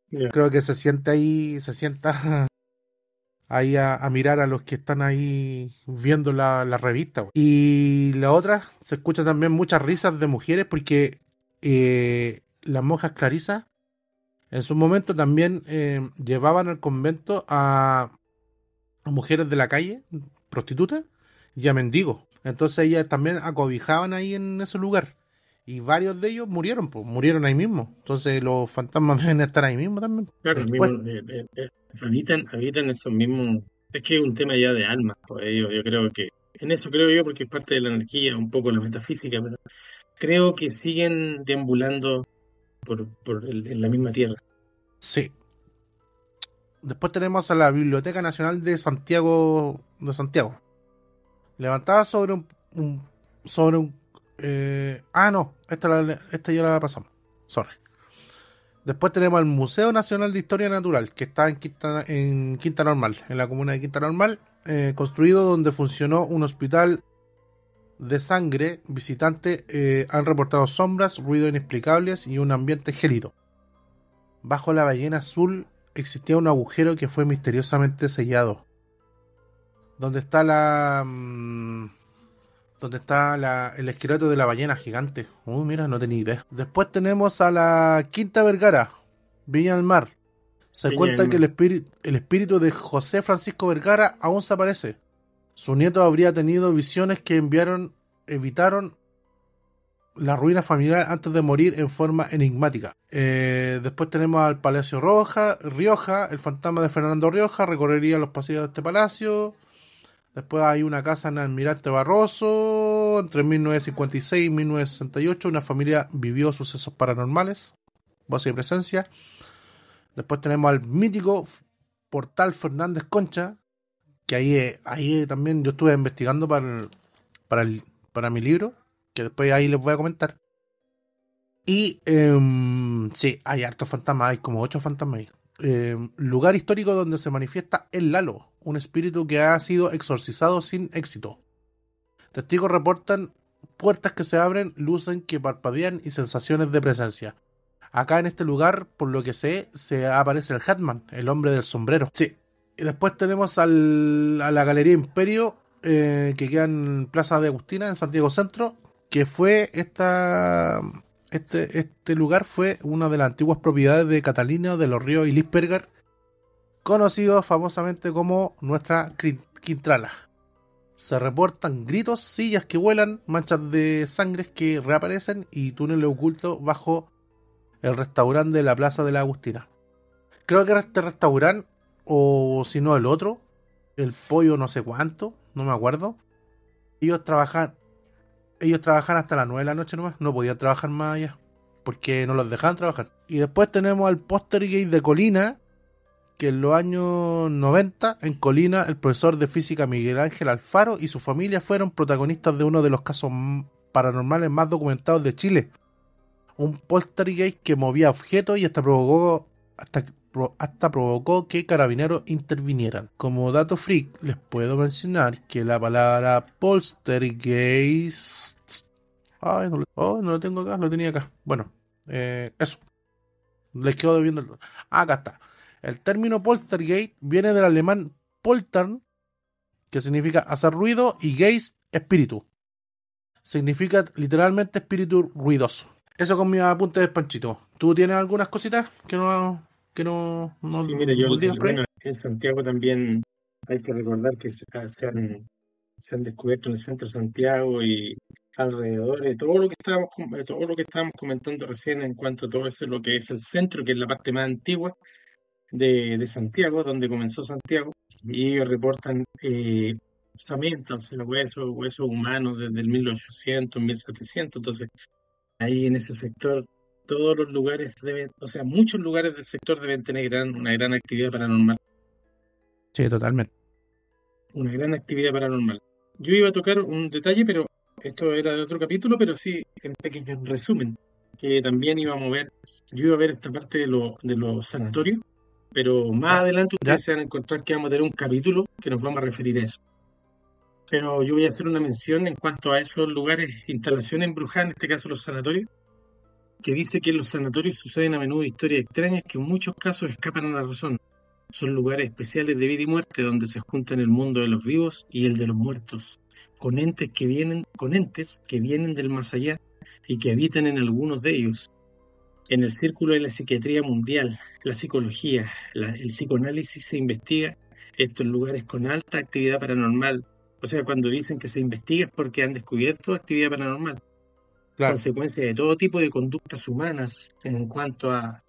Ya. Creo que se sienta ahí a mirar a los que están ahí viendo la revista. Y la otra, se escucha también muchas risas de mujeres porque las monjas clarisas en su momento también llevaban al convento a mujeres de la calle, prostitutas, y a mendigos. Entonces ellas también acobijaban ahí en ese lugar. Y varios de ellos murieron, pues, murieron ahí mismo. Entonces los fantasmas deben estar ahí mismo también. Claro, mismo, Después, habitan esos mismos. Es que es un tema ya de alma, pues, yo creo que. En eso creo yo, porque es parte de la energía, un poco la metafísica, pero creo que siguen deambulando en la misma tierra. sí. Después tenemos a la Biblioteca Nacional de Santiago, levantada sobre un no, esta ya la pasamos. Sorry. Después tenemos al Museo Nacional de Historia Natural, que está en Quinta Normal, en la comuna de Quinta Normal, construido donde funcionó un hospital de sangre. Visitantes han reportado sombras, ruidos inexplicables y un ambiente gélido. Bajo la ballena azul existía un agujero que fue misteriosamente sellado. Donde está el esqueleto de la ballena gigante. Mira, no tenía idea. Después tenemos a la Quinta Vergara, Viña del Mar. Se Viña del cuenta que Mar. el espíritu de José Francisco Vergara aún se aparece. Su nieto habría tenido visiones que evitaron la ruina familiar antes de morir en forma enigmática. Después tenemos al Palacio Rioja, el fantasma de Fernando Rioja recorrería los pasillos de este palacio. Después hay una casa en Almirante Barroso. Entre 1956 y 1968 una familia vivió sucesos paranormales, voz y presencia. Después tenemos al mítico Portal Fernández Concha, que ahí también yo estuve investigando para mi libro, que después ahí les voy a comentar. Y sí, hay hartos fantasmas, hay como 8 fantasmas ahí. Lugar histórico donde se manifiesta el Lalo, un espíritu que ha sido exorcizado sin éxito. Testigos reportan puertas que se abren, luces que parpadean y sensaciones de presencia. Acá en este lugar, por lo que sé, se aparece el Hatman, el hombre del sombrero. Sí. Y después tenemos a la Galería Imperio, que queda en Plaza de Agustina, en Santiago Centro, que fue este lugar fue una de las antiguas propiedades de Catalina de los Ríos y Lisperger, conocido famosamente como nuestra Quintrala. Se reportan gritos, sillas que vuelan, manchas de sangre que reaparecen y túneles ocultos bajo el restaurante de la Plaza de la Agustina. Creo que era este restaurante, o si no el otro, el pollo no sé cuánto, no me acuerdo. Ellos trabajan hasta las 9 de la noche nomás, no podían trabajar más allá, porque no los dejaban trabajar. Y después tenemos al Postergate de Colina, que en los años 90, en Colina, el profesor de física Miguel Ángel Alfaro y su familia fueron protagonistas de uno de los casos paranormales más documentados de Chile. Un poltergeist que movía objetos y hasta provocó que carabineros intervinieran. Como dato freak, les puedo mencionar que la palabra poltergeist... Ay, no lo tengo acá, lo tenía acá. Bueno, eso. Les quedo debiendo. Acá está. El término poltergeist viene del alemán poltern, que significa hacer ruido, y geist, espíritu. Significa literalmente espíritu ruidoso. Eso con mi apunte de Panchito. ¿Tú tienes algunas cositas Sí, mira, no digas por ahí? bueno, en Santiago también hay que recordar que se han descubierto en el centro de Santiago y alrededor de todo lo que estábamos comentando recién en cuanto a todo eso, lo que es el centro, que es la parte más antigua de Santiago, donde comenzó Santiago, y ellos reportan osamentas, o sea, huesos humanos desde el 1800, 1700. Entonces ahí en ese sector, todos los lugares deben, o sea, muchos lugares del sector deben tener una gran actividad paranormal, Sí, totalmente. una gran actividad paranormal. Yo iba a tocar un detalle, pero esto era de otro capítulo, pero sí, en pequeño resumen, que también íbamos a ver, yo iba a ver esta parte de los sanatorios, pero más Ya, adelante ya. ustedes se van a encontrar que vamos a tener un capítulo que nos vamos a referir a eso. Pero yo voy a hacer una mención en cuanto a esos lugares, instalaciones embrujadas, en este caso los sanatorios, que dice que en los sanatorios suceden a menudo historias extrañas que en muchos casos escapan a la razón. Son lugares especiales de vida y muerte donde se juntan el mundo de los vivos y el de los muertos, con entes que vienen del más allá y que habitan en algunos de ellos. En el círculo de la psiquiatría mundial, la psicología, el psicoanálisis se investiga estos lugares con alta actividad paranormal. O sea, cuando dicen que se investiga es porque han descubierto actividad paranormal, Claro, consecuencias de todo tipo de conductas humanas en cuanto a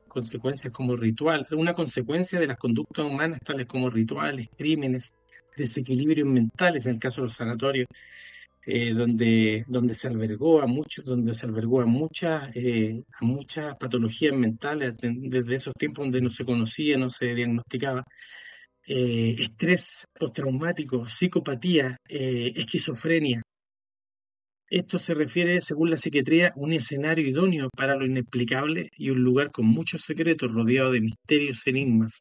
consecuencias como ritual, una consecuencia de las conductas humanas tales como rituales, crímenes, desequilibrios mentales en el caso de los sanatorios, donde se albergó a muchos, donde se albergó a muchas patologías mentales desde esos tiempos donde no se conocía, no se diagnosticaba. Estrés postraumático, psicopatía, esquizofrenia. Esto se refiere, según la psiquiatría, a un escenario idóneo para lo inexplicable y un lugar con muchos secretos rodeado de misterios e enigmas.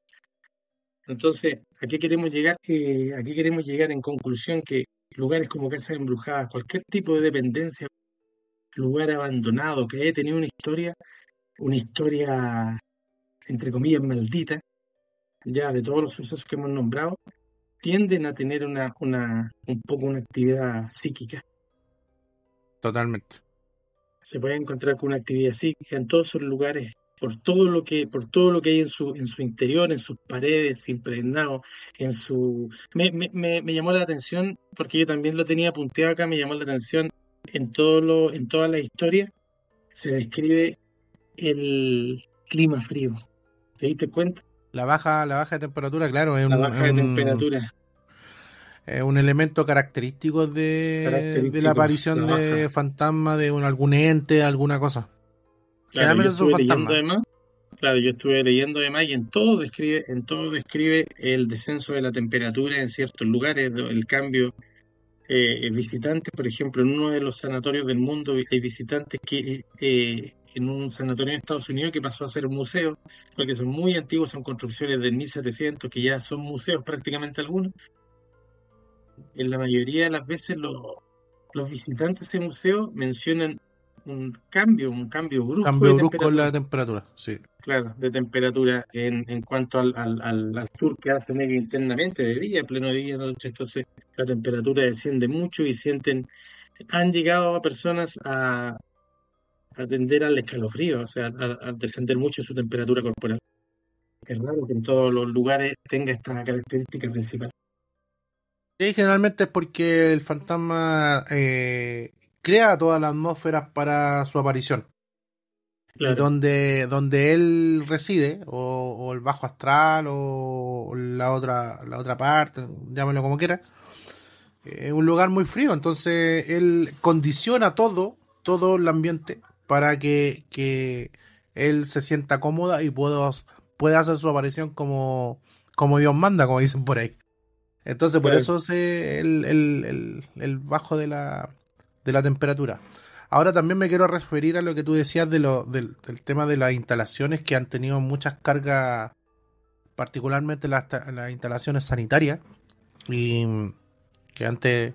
Entonces, ¿a qué queremos llegar? Aquí queremos llegar en conclusión que lugares como casas embrujadas, cualquier tipo de dependencia, lugar abandonado que haya tenido una historia entre comillas maldita, ya de todos los sucesos que hemos nombrado, tienden a tener un poco una actividad psíquica. totalmente. Se puede encontrar con una actividad psíquica en todos esos lugares, por todo lo que hay en su interior, en sus paredes, impregnado, me llamó la atención, porque yo también lo tenía apuntado acá, me llamó la atención en toda la historia se describe el clima frío. ¿Te diste cuenta? La baja de temperatura, claro, La baja de temperatura es un elemento característico de la característico, aparición la de baja. fantasmas, de algún ente, alguna cosa. Claro, yo Generalmente son estuve leyendo fantasmas. además, claro, yo estuve leyendo además y en todo describe el descenso de la temperatura en ciertos lugares, el cambio, visitantes, por ejemplo, en uno de los sanatorios del mundo hay visitantes que en un sanatorio en Estados Unidos que pasó a ser un museo, porque son muy antiguos, son construcciones del 1700 que ya son museos prácticamente algunos. En la mayoría de las veces los visitantes de ese museo mencionan un cambio brusco de Cambio brusco en temperatura, la temperatura, sí. claro, de temperatura en cuanto al sur que hacen ellos internamente, de día, pleno día, noche. Entonces la temperatura desciende mucho y han llegado a personas a tender al escalofrío, o sea, a descender mucho su temperatura corporal. Es raro que en todos los lugares tenga esta característica principal. Sí, generalmente es porque el fantasma crea toda la atmósfera para su aparición. Y Claro, donde él reside, o el bajo astral, o la otra parte, llámelo como quiera, es un lugar muy frío. Entonces él condiciona todo el ambiente para que él se sienta cómoda y pueda hacer su aparición como Dios manda, como dicen por ahí. Entonces, por claro. eso el bajo de la temperatura. Ahora también me quiero referir a lo que tú decías del tema de las instalaciones que han tenido muchas cargas, particularmente las instalaciones sanitarias. Y que antes,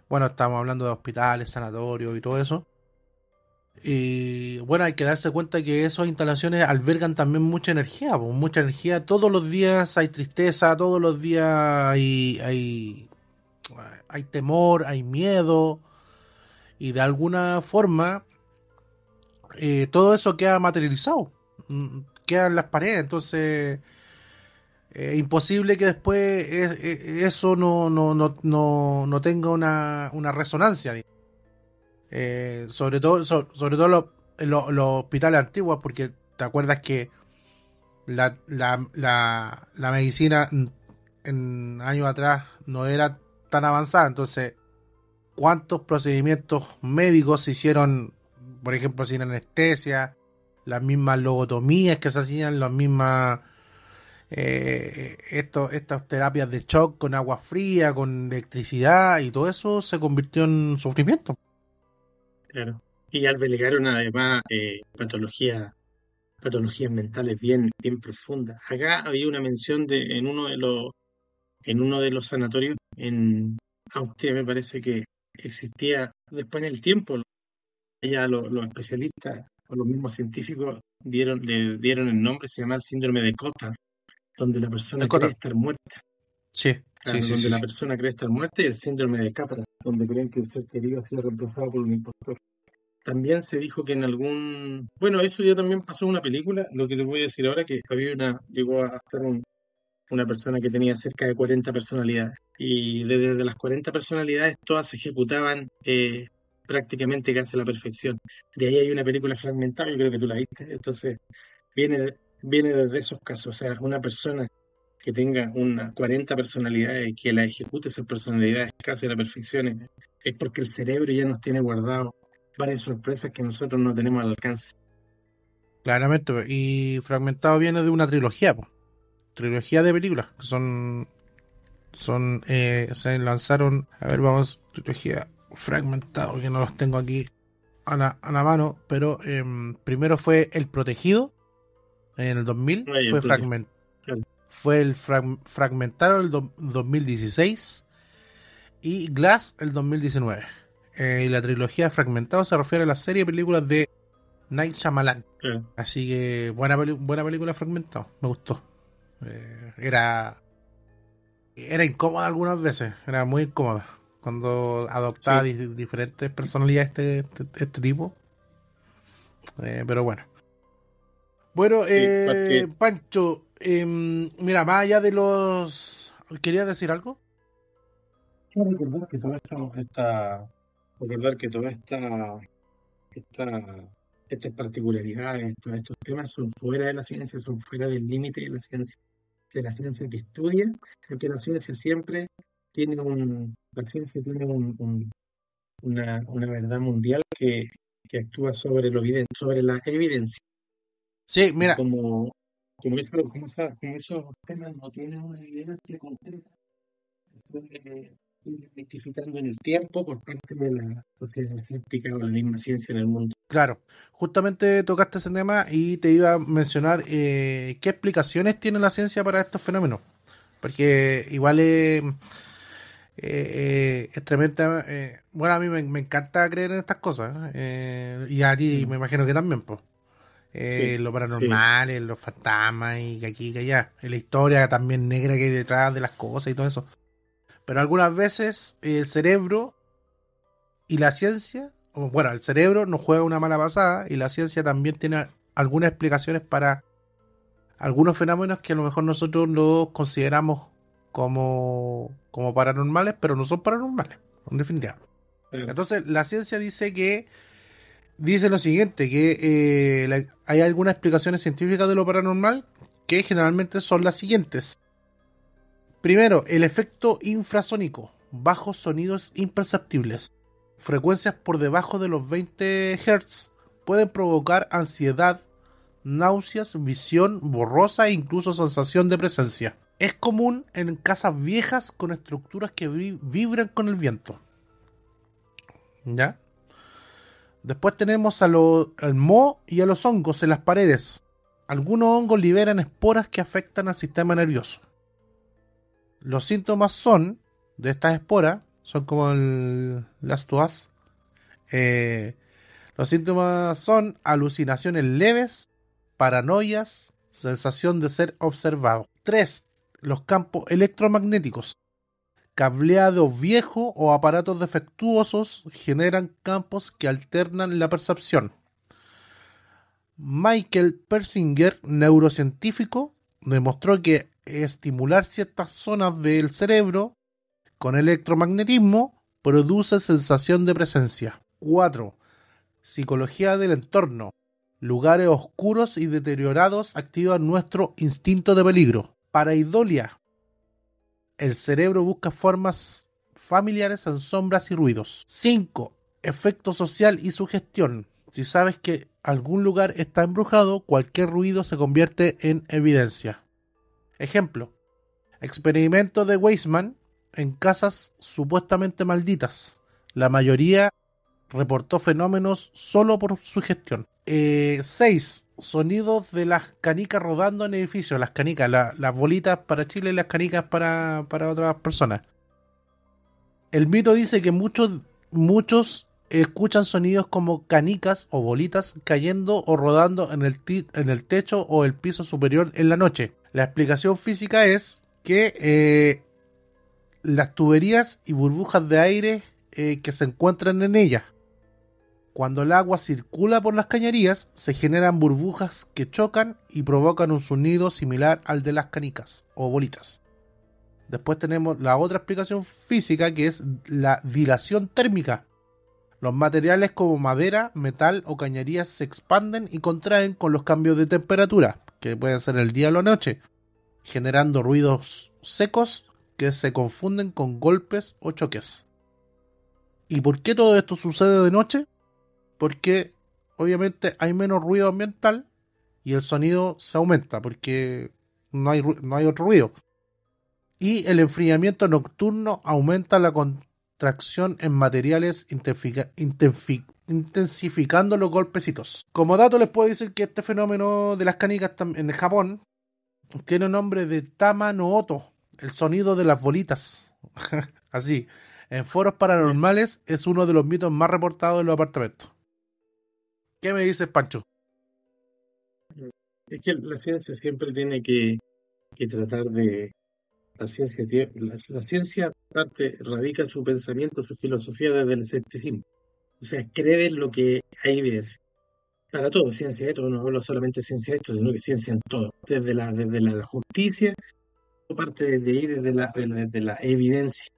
bueno, estábamos hablando de hospitales, sanatorios y todo eso. Y bueno, hay que darse cuenta que esas instalaciones albergan también mucha energía, pues, mucha energía. Todos los días hay tristeza, todos los días hay temor, hay miedo, y de alguna forma todo eso queda materializado, queda en las paredes. Entonces es imposible que después eso no tenga una resonancia, digamos. Sobre todo los hospitales antiguos, porque te acuerdas que la medicina en años atrás no era tan avanzada. Entonces cuántos procedimientos médicos se hicieron, por ejemplo, sin anestesia, las mismas lobotomías que se hacían, las mismas estas terapias de shock con agua fría, con electricidad, y todo eso se convirtió en sufrimiento. Claro. Y albergaron además patologías mentales bien profundas. Acá había una mención en uno de los sanatorios en Austria, me parece que existía después en el tiempo, ya los especialistas o los mismos científicos le dieron el nombre, se llama el síndrome de Cotard, donde la De persona cree Cota. estar muerta. Sí, sí, Claro, sí, sí, donde la sí. persona cree estar muerta, y el síndrome de Capra, donde creen que el ser querido ha sido reemplazado por un impostor. también se dijo que en algún, bueno, eso ya también pasó en una película, lo que les voy a decir ahora, que llegó a estar una persona que tenía cerca de 40 personalidades. Y desde las 40 personalidades todas se ejecutaban prácticamente casi a la perfección. De ahí hay una película fragmentada, yo creo que tú la viste. Entonces, viene desde esos casos. O sea, una persona que tenga unas 40 personalidades y que la ejecute esas personalidades casi a la perfección es porque el cerebro ya nos tiene guardado varias sorpresas que nosotros no tenemos al alcance. Claramente, po. Y Fragmentado viene de una trilogía, po. Trilogía de películas, que se lanzaron, a ver, vamos, trilogía Fragmentado, que no los tengo aquí a la mano, pero primero fue El Protegido, en el 2000, Ay, el protege. Claro. fue el Fragmentado el 2016 y Glass el 2019. Y la trilogía Fragmentado se refiere a la serie de películas de Night Shyamalan. Claro. Así que buena película Fragmentado, me gustó. Era incómoda algunas veces, era muy incómoda cuando adoptaba Sí, diferentes personalidades este tipo. Pero bueno. Bueno, sí, porque Pancho, mira, más allá de los... ¿Querías decir algo? quiero recordar que todo esto, recordar que toda esta, estas particularidades, todos estos temas son fuera de la ciencia, son fuera del límite de la ciencia que estudia, porque la ciencia siempre la ciencia tiene una verdad mundial que actúa sobre lo evidente, sobre la evidencia. Sí, Y mira, como esos temas no tienen una evidencia concreta, se puede ir rectificando en el tiempo por parte de la sociedad científica o la misma ciencia en el mundo. claro, justamente tocaste ese tema y te iba a mencionar qué explicaciones tiene la ciencia para estos fenómenos. Porque igual es tremenda. Bueno, a mí me encanta creer en estas cosas. Y a ti Mm. me imagino que también, pues. Sí, Lo sí, paranormal, los fantasmas y que aquí y que allá. En la historia también negra que hay detrás de las cosas y todo eso. Pero algunas veces el cerebro y la ciencia, o bueno, el cerebro nos juega una mala pasada y la ciencia también tiene algunas explicaciones para algunos fenómenos que a lo mejor nosotros los consideramos como paranormales, pero no son paranormales, en definitiva. claro. Entonces, la ciencia dice lo siguiente, que hay algunas explicaciones científicas de lo paranormal que generalmente son las siguientes. Primero, el efecto infrasónico, bajos sonidos imperceptibles. Frecuencias por debajo de los 20 Hz pueden provocar ansiedad, náuseas, visión borrosa e incluso sensación de presencia. Es común en casas viejas con estructuras que vibran con el viento. ¿Ya? Después tenemos al moho y a los hongos en las paredes. Algunos hongos liberan esporas que afectan al sistema nervioso. Los síntomas de estas esporas, son como el Last of Us. Eh, los síntomas son alucinaciones leves, paranoias, sensación de ser observado. 3. Los campos electromagnéticos. Cableado viejo o aparatos defectuosos generan campos que alternan la percepción. Michael Persinger, neurocientífico, demostró que estimular ciertas zonas del cerebro con electromagnetismo produce sensación de presencia. 4. Psicología del entorno. Lugares oscuros y deteriorados activan nuestro instinto de peligro. Pareidolia. El cerebro busca formas familiares en sombras y ruidos. 5. Efecto social y sugestión. Si sabes que algún lugar está embrujado, cualquier ruido se convierte en evidencia. Ejemplo. Experimento de Weissman en casas supuestamente malditas. La mayoría reportó fenómenos solo por sugestión. 6. Sonidos de las canicas rodando en edificios. Las canicas, las bolitas para Chile y las canicas para otras personas. El mito dice que muchos escuchan sonidos como canicas o bolitas cayendo o rodando en el techo o el piso superior en la noche. La explicación física es que las tuberías y burbujas de aire que se encuentran en ellas. Cuando el agua circula por las cañerías, se generan burbujas que chocan y provocan un sonido similar al de las canicas o bolitas. Después tenemos la otra explicación física, que es la dilación térmica. Los materiales como madera, metal o cañerías se expanden y contraen con los cambios de temperatura, que pueden ser el día o la noche, generando ruidos secos que se confunden con golpes o choques. ¿Y por qué todo esto sucede de noche? Porque obviamente hay menos ruido ambiental y el sonido se aumenta porque no hay otro ruido. Y el enfriamiento nocturno aumenta la contracción en materiales intensificando los golpecitos. Como dato les puedo decir que este fenómeno de las canicas en Japón tiene el nombre de Tama no Oto, el sonido de las bolitas. Así, en foros paranormales es uno de los mitos más reportados en los apartamentos. ¿Qué me dices, Pancho? Es que la ciencia siempre tiene que tratar de... La ciencia parte, radica su pensamiento, su filosofía desde el escepticismo. O sea, cree en lo que hay evidencia. Para todo, ciencia de todo, no hablo solamente de ciencia de esto, sino que ciencia en todo. Desde la justicia, parte desde ahí, desde la evidencia.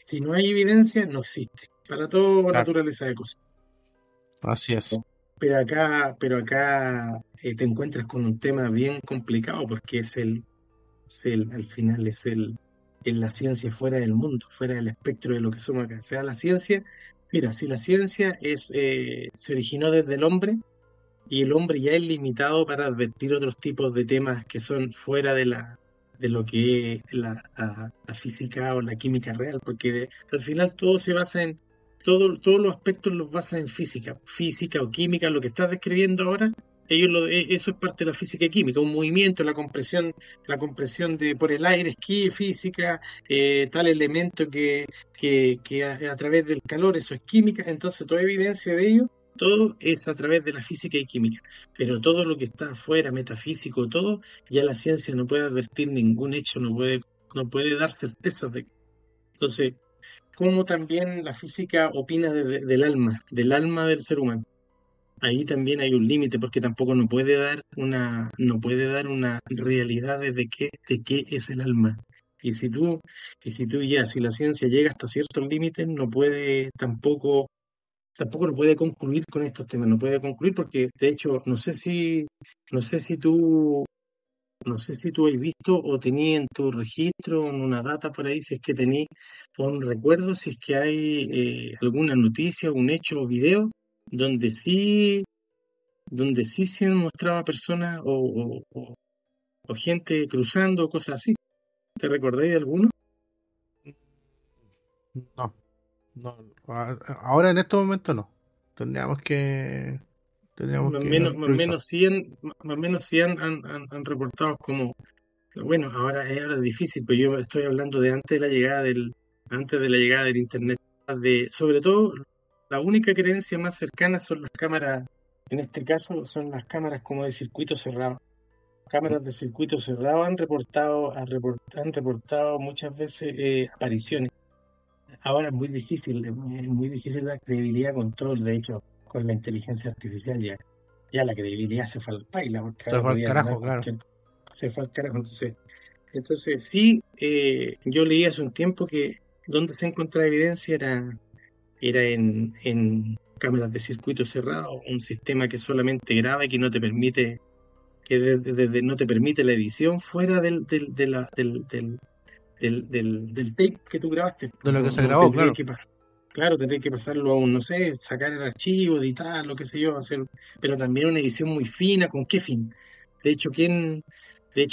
Si no hay evidencia, no existe. Para todo Claro, naturaleza de cosas. así es. Pero acá te encuentras con un tema bien complicado porque al final es la ciencia fuera del mundo, fuera del espectro de lo que somos acá. O sea, la ciencia, mira, si la ciencia se originó desde el hombre y el hombre ya es limitado para advertir otros tipos de temas que son fuera de lo que es la física o la química real, porque al final todo se basa en, todos los aspectos los basa en física o química, lo que estás describiendo ahora. Eso es parte de la física y química, un movimiento, la compresión por el aire es física, tal elemento que a través del calor, eso es química, entonces toda evidencia de ello, todo es a través de la física y química, pero todo lo que está afuera, metafísico, todo, ya la ciencia no puede advertir ningún hecho, no puede dar certezas de. Entonces, ¿cómo también la física opina del alma del ser humano? Ahí también hay un límite porque tampoco no puede dar una realidad de qué es el alma. Y si la ciencia llega hasta ciertos límites, tampoco no puede concluir con estos temas, no puede concluir porque, de hecho, no sé si tú has visto o tenías en tu registro, en una data por ahí, si es que tenías, o un recuerdo, si es que hay alguna noticia, un hecho o video donde sí, donde sí se mostraba personas o gente cruzando, cosas así. ¿Te recordáis de alguno? No, no. Ahora en este momento no. Tendríamos que, tendríamos Más o que menos, más o revisar. menos 100, más o menos 100 han reportado como. Bueno, ahora es difícil, pero yo estoy hablando de antes de la llegada del internet. Sobre todo, la única creencia más cercana son las cámaras, en este caso son las cámaras como de circuito cerrado. Cámaras de circuito cerrado han reportado muchas veces apariciones. Ahora es muy difícil dar credibilidad con todo, de hecho, con la inteligencia artificial ya la credibilidad se fue al paila, porque Se ahora fue al podía tomar carajo, claro. cualquier. Se fue al carajo. Entonces, sí, yo leí hace un tiempo que donde se encontraba evidencia era en cámaras de circuito cerrado, un sistema que solamente graba y que no te permite, no te permite la edición fuera del tape que tú grabaste. De lo que No, se no grabó, tendría claro. que pasar. Claro, tendría que pasarlo a un, no sé, sacar el archivo, editar, lo que sé yo, hacer, pero también una edición muy fina, ¿con qué fin? De hecho,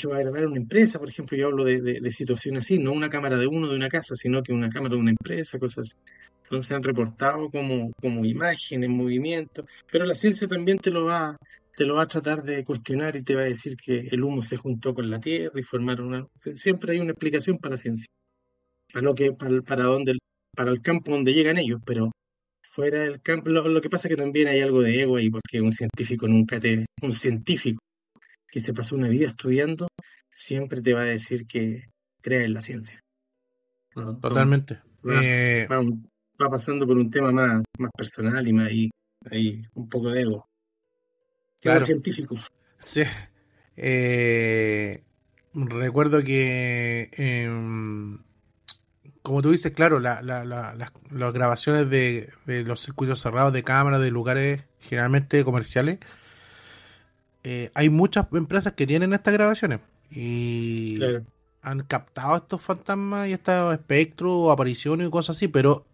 va a grabar una empresa, por ejemplo, yo hablo de situaciones así, no una cámara de uno de una casa, sino que una cámara de una empresa, cosas así. Entonces han reportado como imagen en movimiento, pero la ciencia también te lo va a tratar de cuestionar y te va a decir que el humo se juntó con la tierra y formaron una. Siempre hay una explicación para la ciencia, para el campo donde llegan ellos, pero fuera del campo, lo que pasa es que también hay algo de ego ahí, porque un científico que se pasó una vida estudiando, siempre te va a decir que crea en la ciencia. No, no, Totalmente. va, va, va pasando por un tema más personal y más ahí. Ahí, un poco de ego Claro, científico. sí. Eh, recuerdo que, como tú dices, claro, las grabaciones de los circuitos cerrados de cámara de lugares generalmente comerciales, hay muchas empresas que tienen estas grabaciones y Claro, han captado estos fantasmas y estos espectros o apariciones y cosas así, pero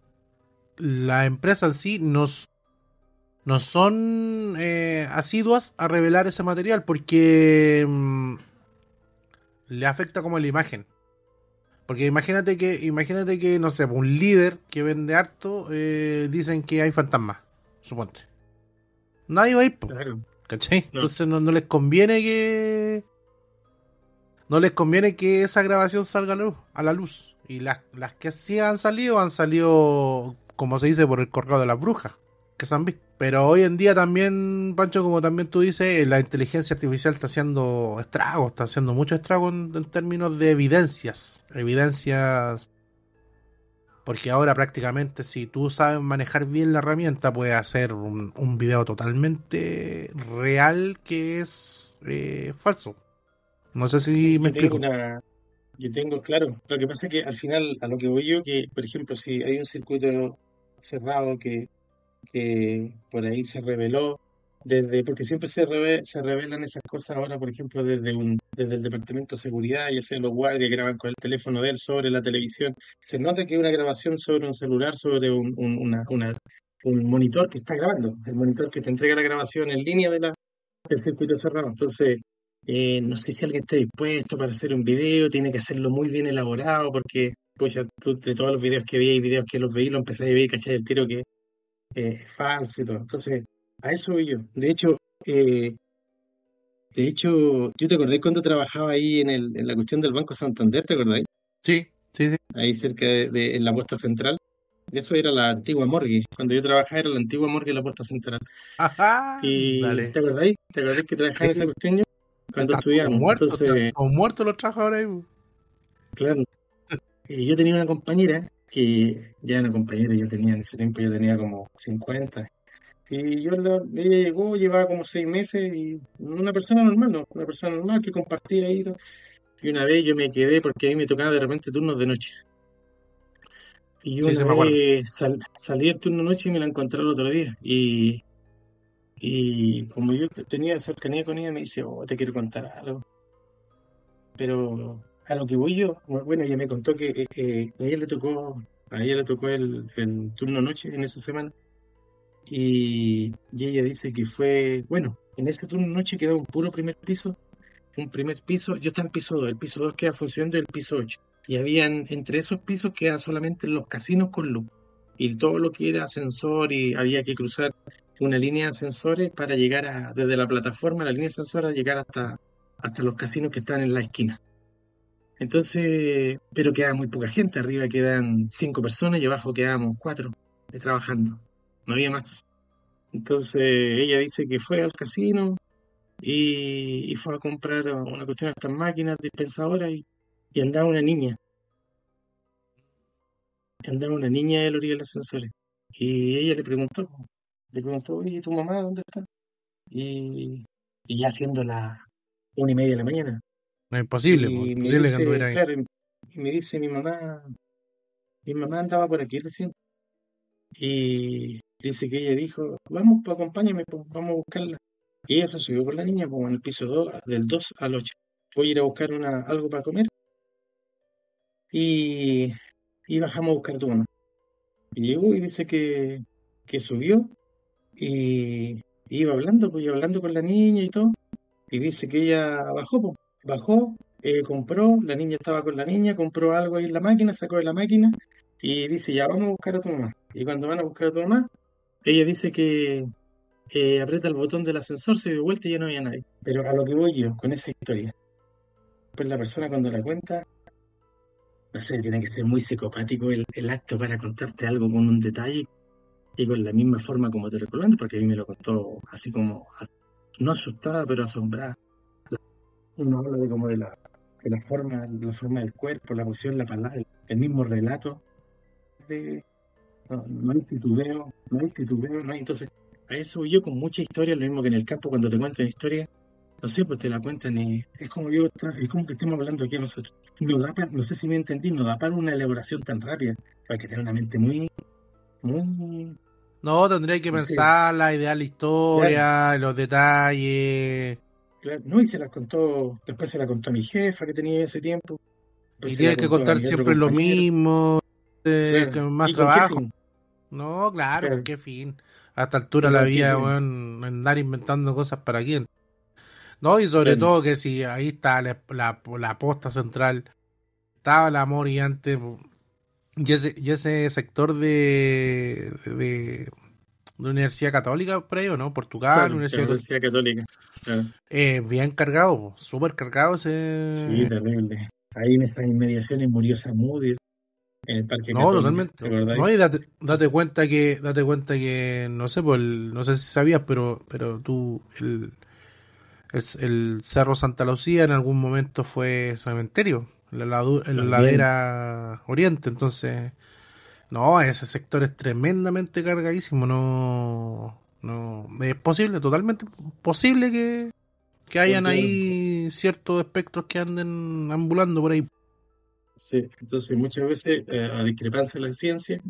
las empresas en sí no son asiduas a revelar ese material porque le afecta como la imagen. Porque imagínate que, no sé, un líder que vende harto, dicen que hay fantasmas, suponte. Nadie va a ir, po, claro. ¿cachai? No, Entonces no les conviene que esa grabación salga a la luz. Y las que sí han salido, como se dice, por el correo de las brujas, que se han visto. Pero hoy en día también, Pancho, como también tú dices, la inteligencia artificial está haciendo estragos, está haciendo mucho estrago en términos de evidencias. Evidencias, porque ahora prácticamente si tú sabes manejar bien la herramienta, puedes hacer un video totalmente real que es falso. No sé si sí, me explico. yo tengo, claro, lo que pasa es que al final, a lo que voy yo, que por ejemplo, si hay un circuito cerrado que por ahí se reveló, porque siempre se revelan esas cosas ahora, por ejemplo, desde el departamento de seguridad, ya sea los guardias graban con el teléfono de él sobre la televisión, se nota que es una grabación sobre un celular, sobre un monitor que está grabando, el monitor que te entrega la grabación en línea del circuito cerrado. Entonces, no sé si alguien está dispuesto para hacer un video, tiene que hacerlo muy bien elaborado, porque pues ya tú de todos los videos que vi y videos que los veí, lo empecé a ver y caché el tiro que es falso y todo. Entonces, a eso voy yo. Eh, de hecho, yo te acordé cuando trabajaba ahí en la cuestión del Banco Santander, ¿te acordás? Sí, sí, sí. Ahí cerca en la posta central. Eso era la antigua morgue. Cuando yo trabajaba era la antigua morgue de la posta central. Ajá, Y dale. ¿te acordáis? ¿Te acordás que trabajaba en esa Sí, cuestión yo? Cuando estudiábamos. están Entonces, todos muertos los trabajadores ahí, po. claro, yo tenía una compañera que ya era una compañera, yo tenía en ese tiempo, yo tenía como 50. Y ella llegó, llevaba como 6 meses y una persona normal, ¿no? Una persona normal que compartía ahí. Y todo. Y una vez yo me quedé porque a mí me tocaba de repente turnos de noche. Y yo Sí, una sí, me acuerdo. vez salí del turno de noche y me la encontré el otro día. Y como yo tenía cercanía con ella, me dice, oh, te quiero contar algo. Pero a lo que voy yo, bueno, ella me contó que a ella le tocó el turno noche en esa semana. Y ella dice que fue, bueno, en ese turno noche quedaba un primer piso, yo estaba en piso 2, el piso 2 queda funcionando el piso 8. Y habían, entre esos pisos quedan solamente los casinos con luz. Y todo lo que era ascensor y había que cruzar una línea de ascensores para llegar desde la plataforma, la línea de ascensores, a llegar hasta los casinos que están en la esquina. Entonces, pero queda muy poca gente, arriba quedan 5 personas y abajo quedamos 4 trabajando. No había más. Entonces ella dice que fue al casino y fue a comprar una cuestión de estas máquinas dispensadoras y andaba una niña de la orilla del ascensor. Y ella le preguntó, oye, ¿tu mamá dónde está? Y ya siendo las 1:30 de la mañana. No es imposible, pues, Y me imposible que dice, anduviera ahí. claro, y me dice mi mamá andaba por aquí recién. Y dice que ella dijo, vamos, pues acompáñame, pues, vamos a buscarla. Y ella se subió con la niña, pues en el piso 2 del 2 al 8. Voy a ir a buscar algo para comer y, y bajamos a buscar a tu mamá. Y llegó y dice que subió y iba hablando, pues iba hablando con la niña y todo. Y dice que ella bajó, pues, bajó, compró, la niña estaba con la niña, compró algo ahí en la máquina, sacó de la máquina y dice, ya vamos a buscar a tu mamá. Y cuando van a buscar a tu mamá, ella dice que aprieta el botón del ascensor, se dio vuelta y ya no había nadie. Pero a lo que voy yo con esa historia, pues la persona cuando la cuenta, no sé, tiene que ser muy psicopático el acto para contarte algo con un detalle y con la misma forma como te lo cuento, porque a mí me lo contó así como, no asustada, pero asombrada. Uno habla de como de la forma del cuerpo, la posición, la palabra, el mismo relato. No hay titubeo, no hay titubeo, no hay. Entonces, a eso voy yo con mucha historia, lo mismo que en el campo cuando te cuentan historia, no sé, pues te la cuentan y es como yo, es como que estemos hablando aquí nosotros. No sé si me entendí, no da para una elaboración tan rápida, hay que tener una mente muy, No, tendría que no sé, pensarla, idear la claro, historia, los detalles. claro. No, y se la contó, después se la contó a mi jefa que tenía ese tiempo, después Y se la tienes que contó a contar mi otro siempre lo compañero, mismo, claro. con más ¿Y con qué trabajo. fin? No, claro, ¿con Claro, qué fin? A esta altura ¿y de la con qué vida, fin? weón, andar inventando cosas para quién. No, y sobre Claro, todo que si ahí está la posta central, estaba el amor y antes, y ese sector de Universidad Católica, por ahí, ¿o no? Portugal, claro, la Universidad Católica. Universidad Católica, claro. Bien cargado, po, súper cargado Sí, ese. terrible. Ahí en estas inmediaciones murió Samud en el Parque No, Católica, totalmente. ¿te acordáis? No, y date Entonces, cuenta que, no sé, pues no sé si sabías, pero tú, el Cerro Santa Lucía en algún momento fue cementerio, en la también, ladera oriente, entonces, no, ese sector es tremendamente cargadísimo, no, es posible, totalmente posible que hayan volvieron. ahí ciertos espectros que anden ambulando por ahí. Sí, entonces muchas veces, a discrepancia de la ciencia,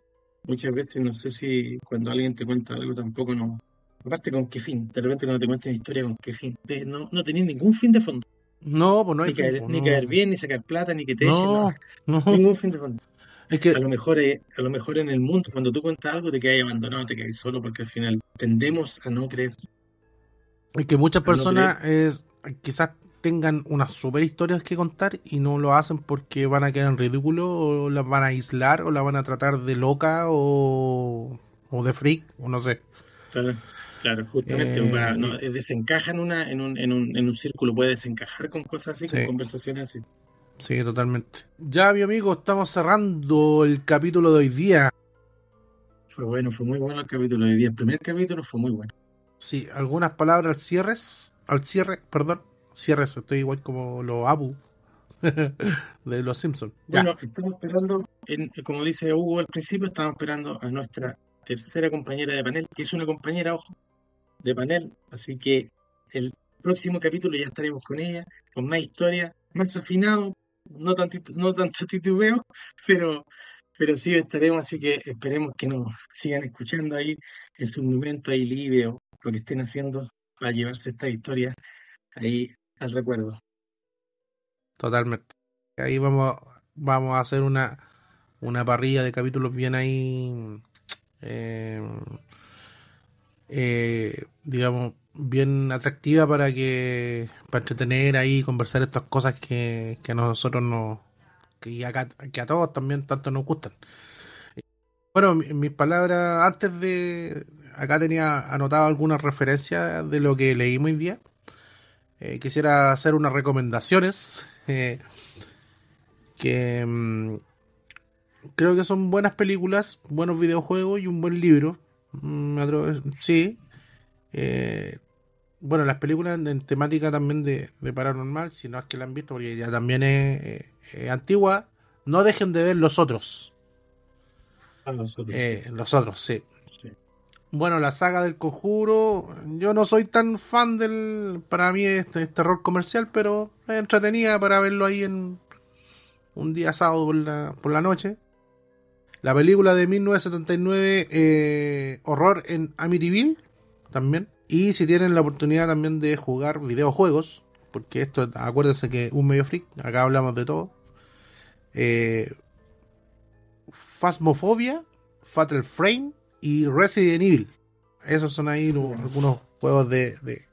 muchas veces no sé si cuando alguien te cuenta algo tampoco no. Aparte, ¿con qué fin? De repente cuando te cuentan historia, ¿con qué fin? No, no tenés ningún fin de fondo. No, pues no hay fin, pues Ni caer no, bien, ni sacar plata, ni que te echen, no. no, no, Ningún fin de fondo. es que A lo mejor en el mundo, cuando tú cuentas algo, te quedas abandonado, te quedas solo, porque al final tendemos Es que muchas a no creer. personas quizás tengan unas super historias que contar y no lo hacen porque van a quedar en ridículo o las van a aislar o la van a tratar de loca o de freak o no sé. Claro, claro, justamente, no, Y, desencaja en un círculo, puede desencajar con cosas así, con sí, conversaciones así. sí, totalmente. Ya, mi amigo, estamos cerrando el capítulo de hoy día. Fue bueno, fue muy bueno el capítulo de día. El primer capítulo fue muy bueno. Sí, algunas palabras al cierre, perdón. Cierres, estoy igual como los Abu de los Simpsons. Ya, Bueno, estamos esperando, como dice Hugo al principio, estamos esperando a nuestra tercera compañera de panel, que es una compañera, ojo, de panel. Así que el próximo capítulo ya estaremos con ella, con más historia, más afinado, no tanto titubeo, pero, pero sí estaremos, así que esperemos que nos sigan escuchando ahí en su momento ahí libre o lo que estén haciendo para llevarse esta historia ahí al recuerdo. totalmente. Ahí vamos a hacer una parrilla de capítulos bien ahí, eh, digamos, bien atractiva para entretener ahí, conversar estas cosas que a nosotros nos, que a todos también tanto nos gustan. Bueno, mis palabras, acá tenía anotado algunas referencias de lo que leí muy bien. Quisiera hacer unas recomendaciones que creo que son buenas películas, buenos videojuegos y un buen libro. Sí. Eh, bueno, las películas en temática también de paranormal, si no es que la han visto, porque ya también es antigua, no dejen de ver los otros. A nosotros, sí. Los otros, sí. Sí. Bueno, la saga del Conjuro, yo no soy tan fan para mí es terror comercial, pero es entretenida para verlo ahí en un día sábado por la noche. La película de 1979, Horror en Amityville, también. Y si tienen la oportunidad también de jugar videojuegos, porque esto, acuérdense que un medio freak, acá hablamos de todo. Eh, Phasmophobia, Fatal Frame y Resident Evil. Esos son ahí Bueno, algunos juegos de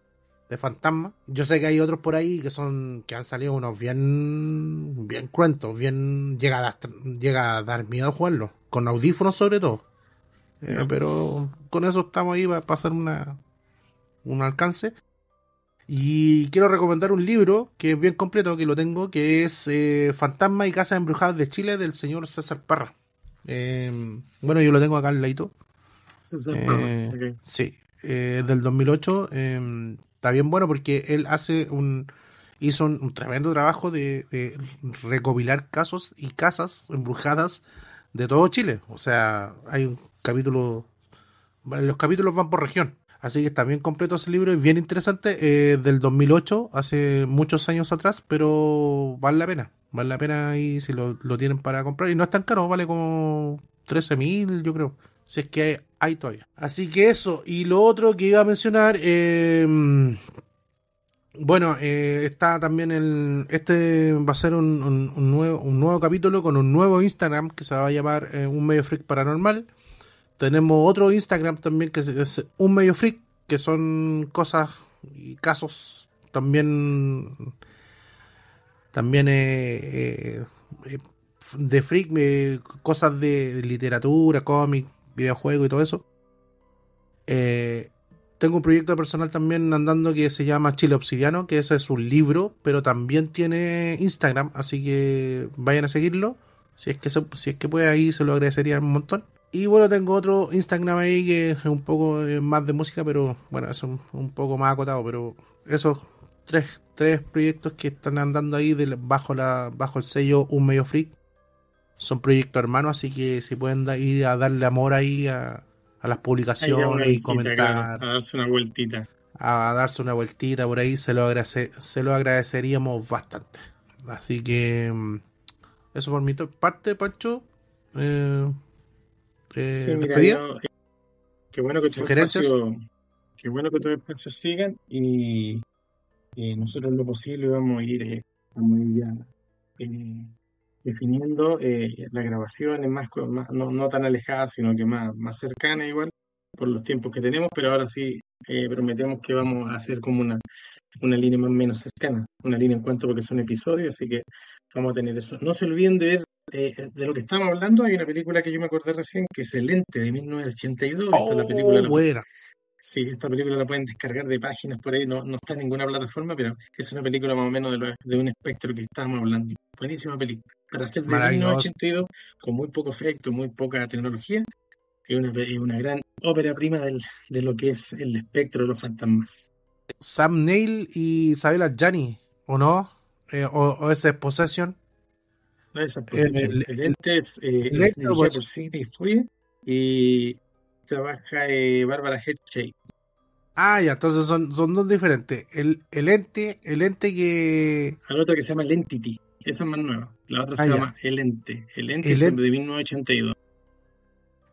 fantasma. Yo sé que hay otros por ahí que han salido unos bien cruentos, llega a dar miedo jugarlos, con audífonos sobre todo. no. Pero con eso estamos ahí para pasar un alcance. Y quiero recomendar un libro que es bien completo, que lo tengo, que es Fantasma y Casas Embrujadas de Chile del señor César Parra. Bueno, yo lo tengo acá al ladito. César Parra, ok. Sí, del 2008. Está bien bueno porque él hizo un tremendo trabajo de recopilar casos y casas embrujadas de todo Chile. O sea, hay un capítulo, bueno, los capítulos van por región. Así que está bien completo ese libro, es bien interesante, del 2008, hace muchos años atrás, pero vale la pena ahí si lo tienen para comprar. Y no es tan caro, vale como 13.000, yo creo, si es que hay todavía. Así que eso, y lo otro que iba a mencionar, bueno, está también este va a ser un nuevo capítulo con un nuevo Instagram que se va a llamar Un Medio Freak Paranormal. Tenemos otro Instagram también que es Un Medio Freak, que son cosas y casos también de freak, cosas de literatura, cómic, videojuegos y todo eso. Eh, Tengo un proyecto personal también andando que se llama Chile Obsidiano, que ese es un libro, pero también tiene Instagram, así que vayan a seguirlo. Si es que puede, ahí se lo agradecería un montón. Y bueno, tengo otro Instagram ahí que es un poco más de música, pero bueno, es un poco más acotado, pero esos tres proyectos que están andando ahí bajo el sello Un Medio Freak son proyectos hermanos, así que si pueden ir a darle amor ahí a las Ahí ya una publicaciones y visita, claro, comentar, a darse una vueltita. a darse una vueltita por ahí, se lo agradeceríamos bastante. Así que eso por mi parte, Pancho. Eh, Sí, mira, Despedida, yo, qué bueno que tus sugerencias. espacios, qué bueno que tus espacios sigan y nosotros en lo posible vamos a ir ya eh, definiendo las grabaciones no tan alejadas, sino que más cercanas igual, por los tiempos que tenemos, pero ahora sí prometemos que vamos a hacer como una línea más o menos cercana, una línea en cuanto porque son episodios, así que vamos a tener eso. No se olviden de ver, de lo que estamos hablando, hay una película que yo me acordé recién, que es El Ente de 1982, esta la película, Oh, buena. sí, esta película la pueden descargar de páginas por ahí, no está en ninguna plataforma, pero es una película más o menos de un espectro que estábamos hablando. Buenísima película. Para ser de Maravilloso. 1982, con muy poco efecto, muy poca tecnología, es una gran ópera prima de lo que es el espectro de los fantasmas. Sam Neill y Isabella Gianni, ¿o no? O ese es Possession. No esa Possession. El, El el, ente el es Ente o dirigida por Possession. Sidney Furie y trabaja Bárbara Hershey. Ah, ya, entonces son dos diferentes. El ente que. Al otro que se llama El Entity. Esa es más nueva. La otra Ah, se ya. llama El Ente. El Ente El es de ente, 1982.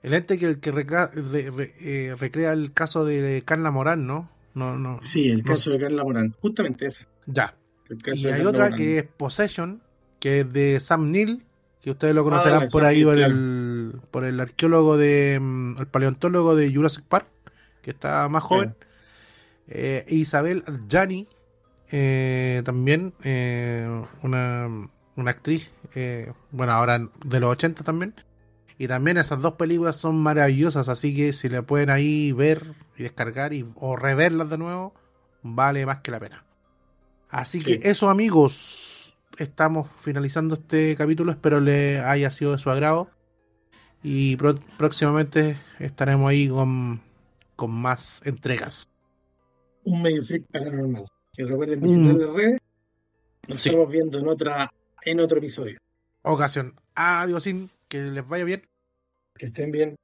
el ente que el que recrea el caso de Carla Morán, ¿no? No, no, Sí, el no caso sé. de Carla Morán. Justamente esa. Ya. El caso Y de hay Carla otra Morán. que es Possession, que es de Sam Neill, que ustedes lo Ah, la conocerán de por Sam ahí Neill, claro. por el arqueólogo el paleontólogo de Jurassic Park, que está más joven. Claro. Isabel Gianni, también una actriz, bueno, ahora de los 80 también. Y también esas dos películas son maravillosas, así que si le pueden ahí ver y descargar o reverlas de nuevo, vale más que la pena. Así que Sí. eso, amigos, estamos finalizando este capítulo, espero les haya sido de su agrado y próximamente estaremos ahí con más entregas. Un medio freak paranormal. Y recuerden visitar Un, las redes. Nos sí, estamos viendo en otro episodio. ocasión. Adiós, que les vaya bien. Que estén bien.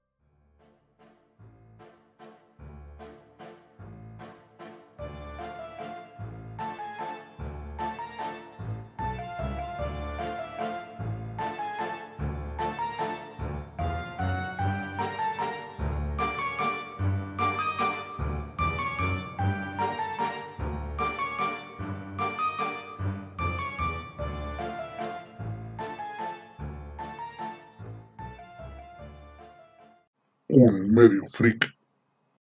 Un medio freak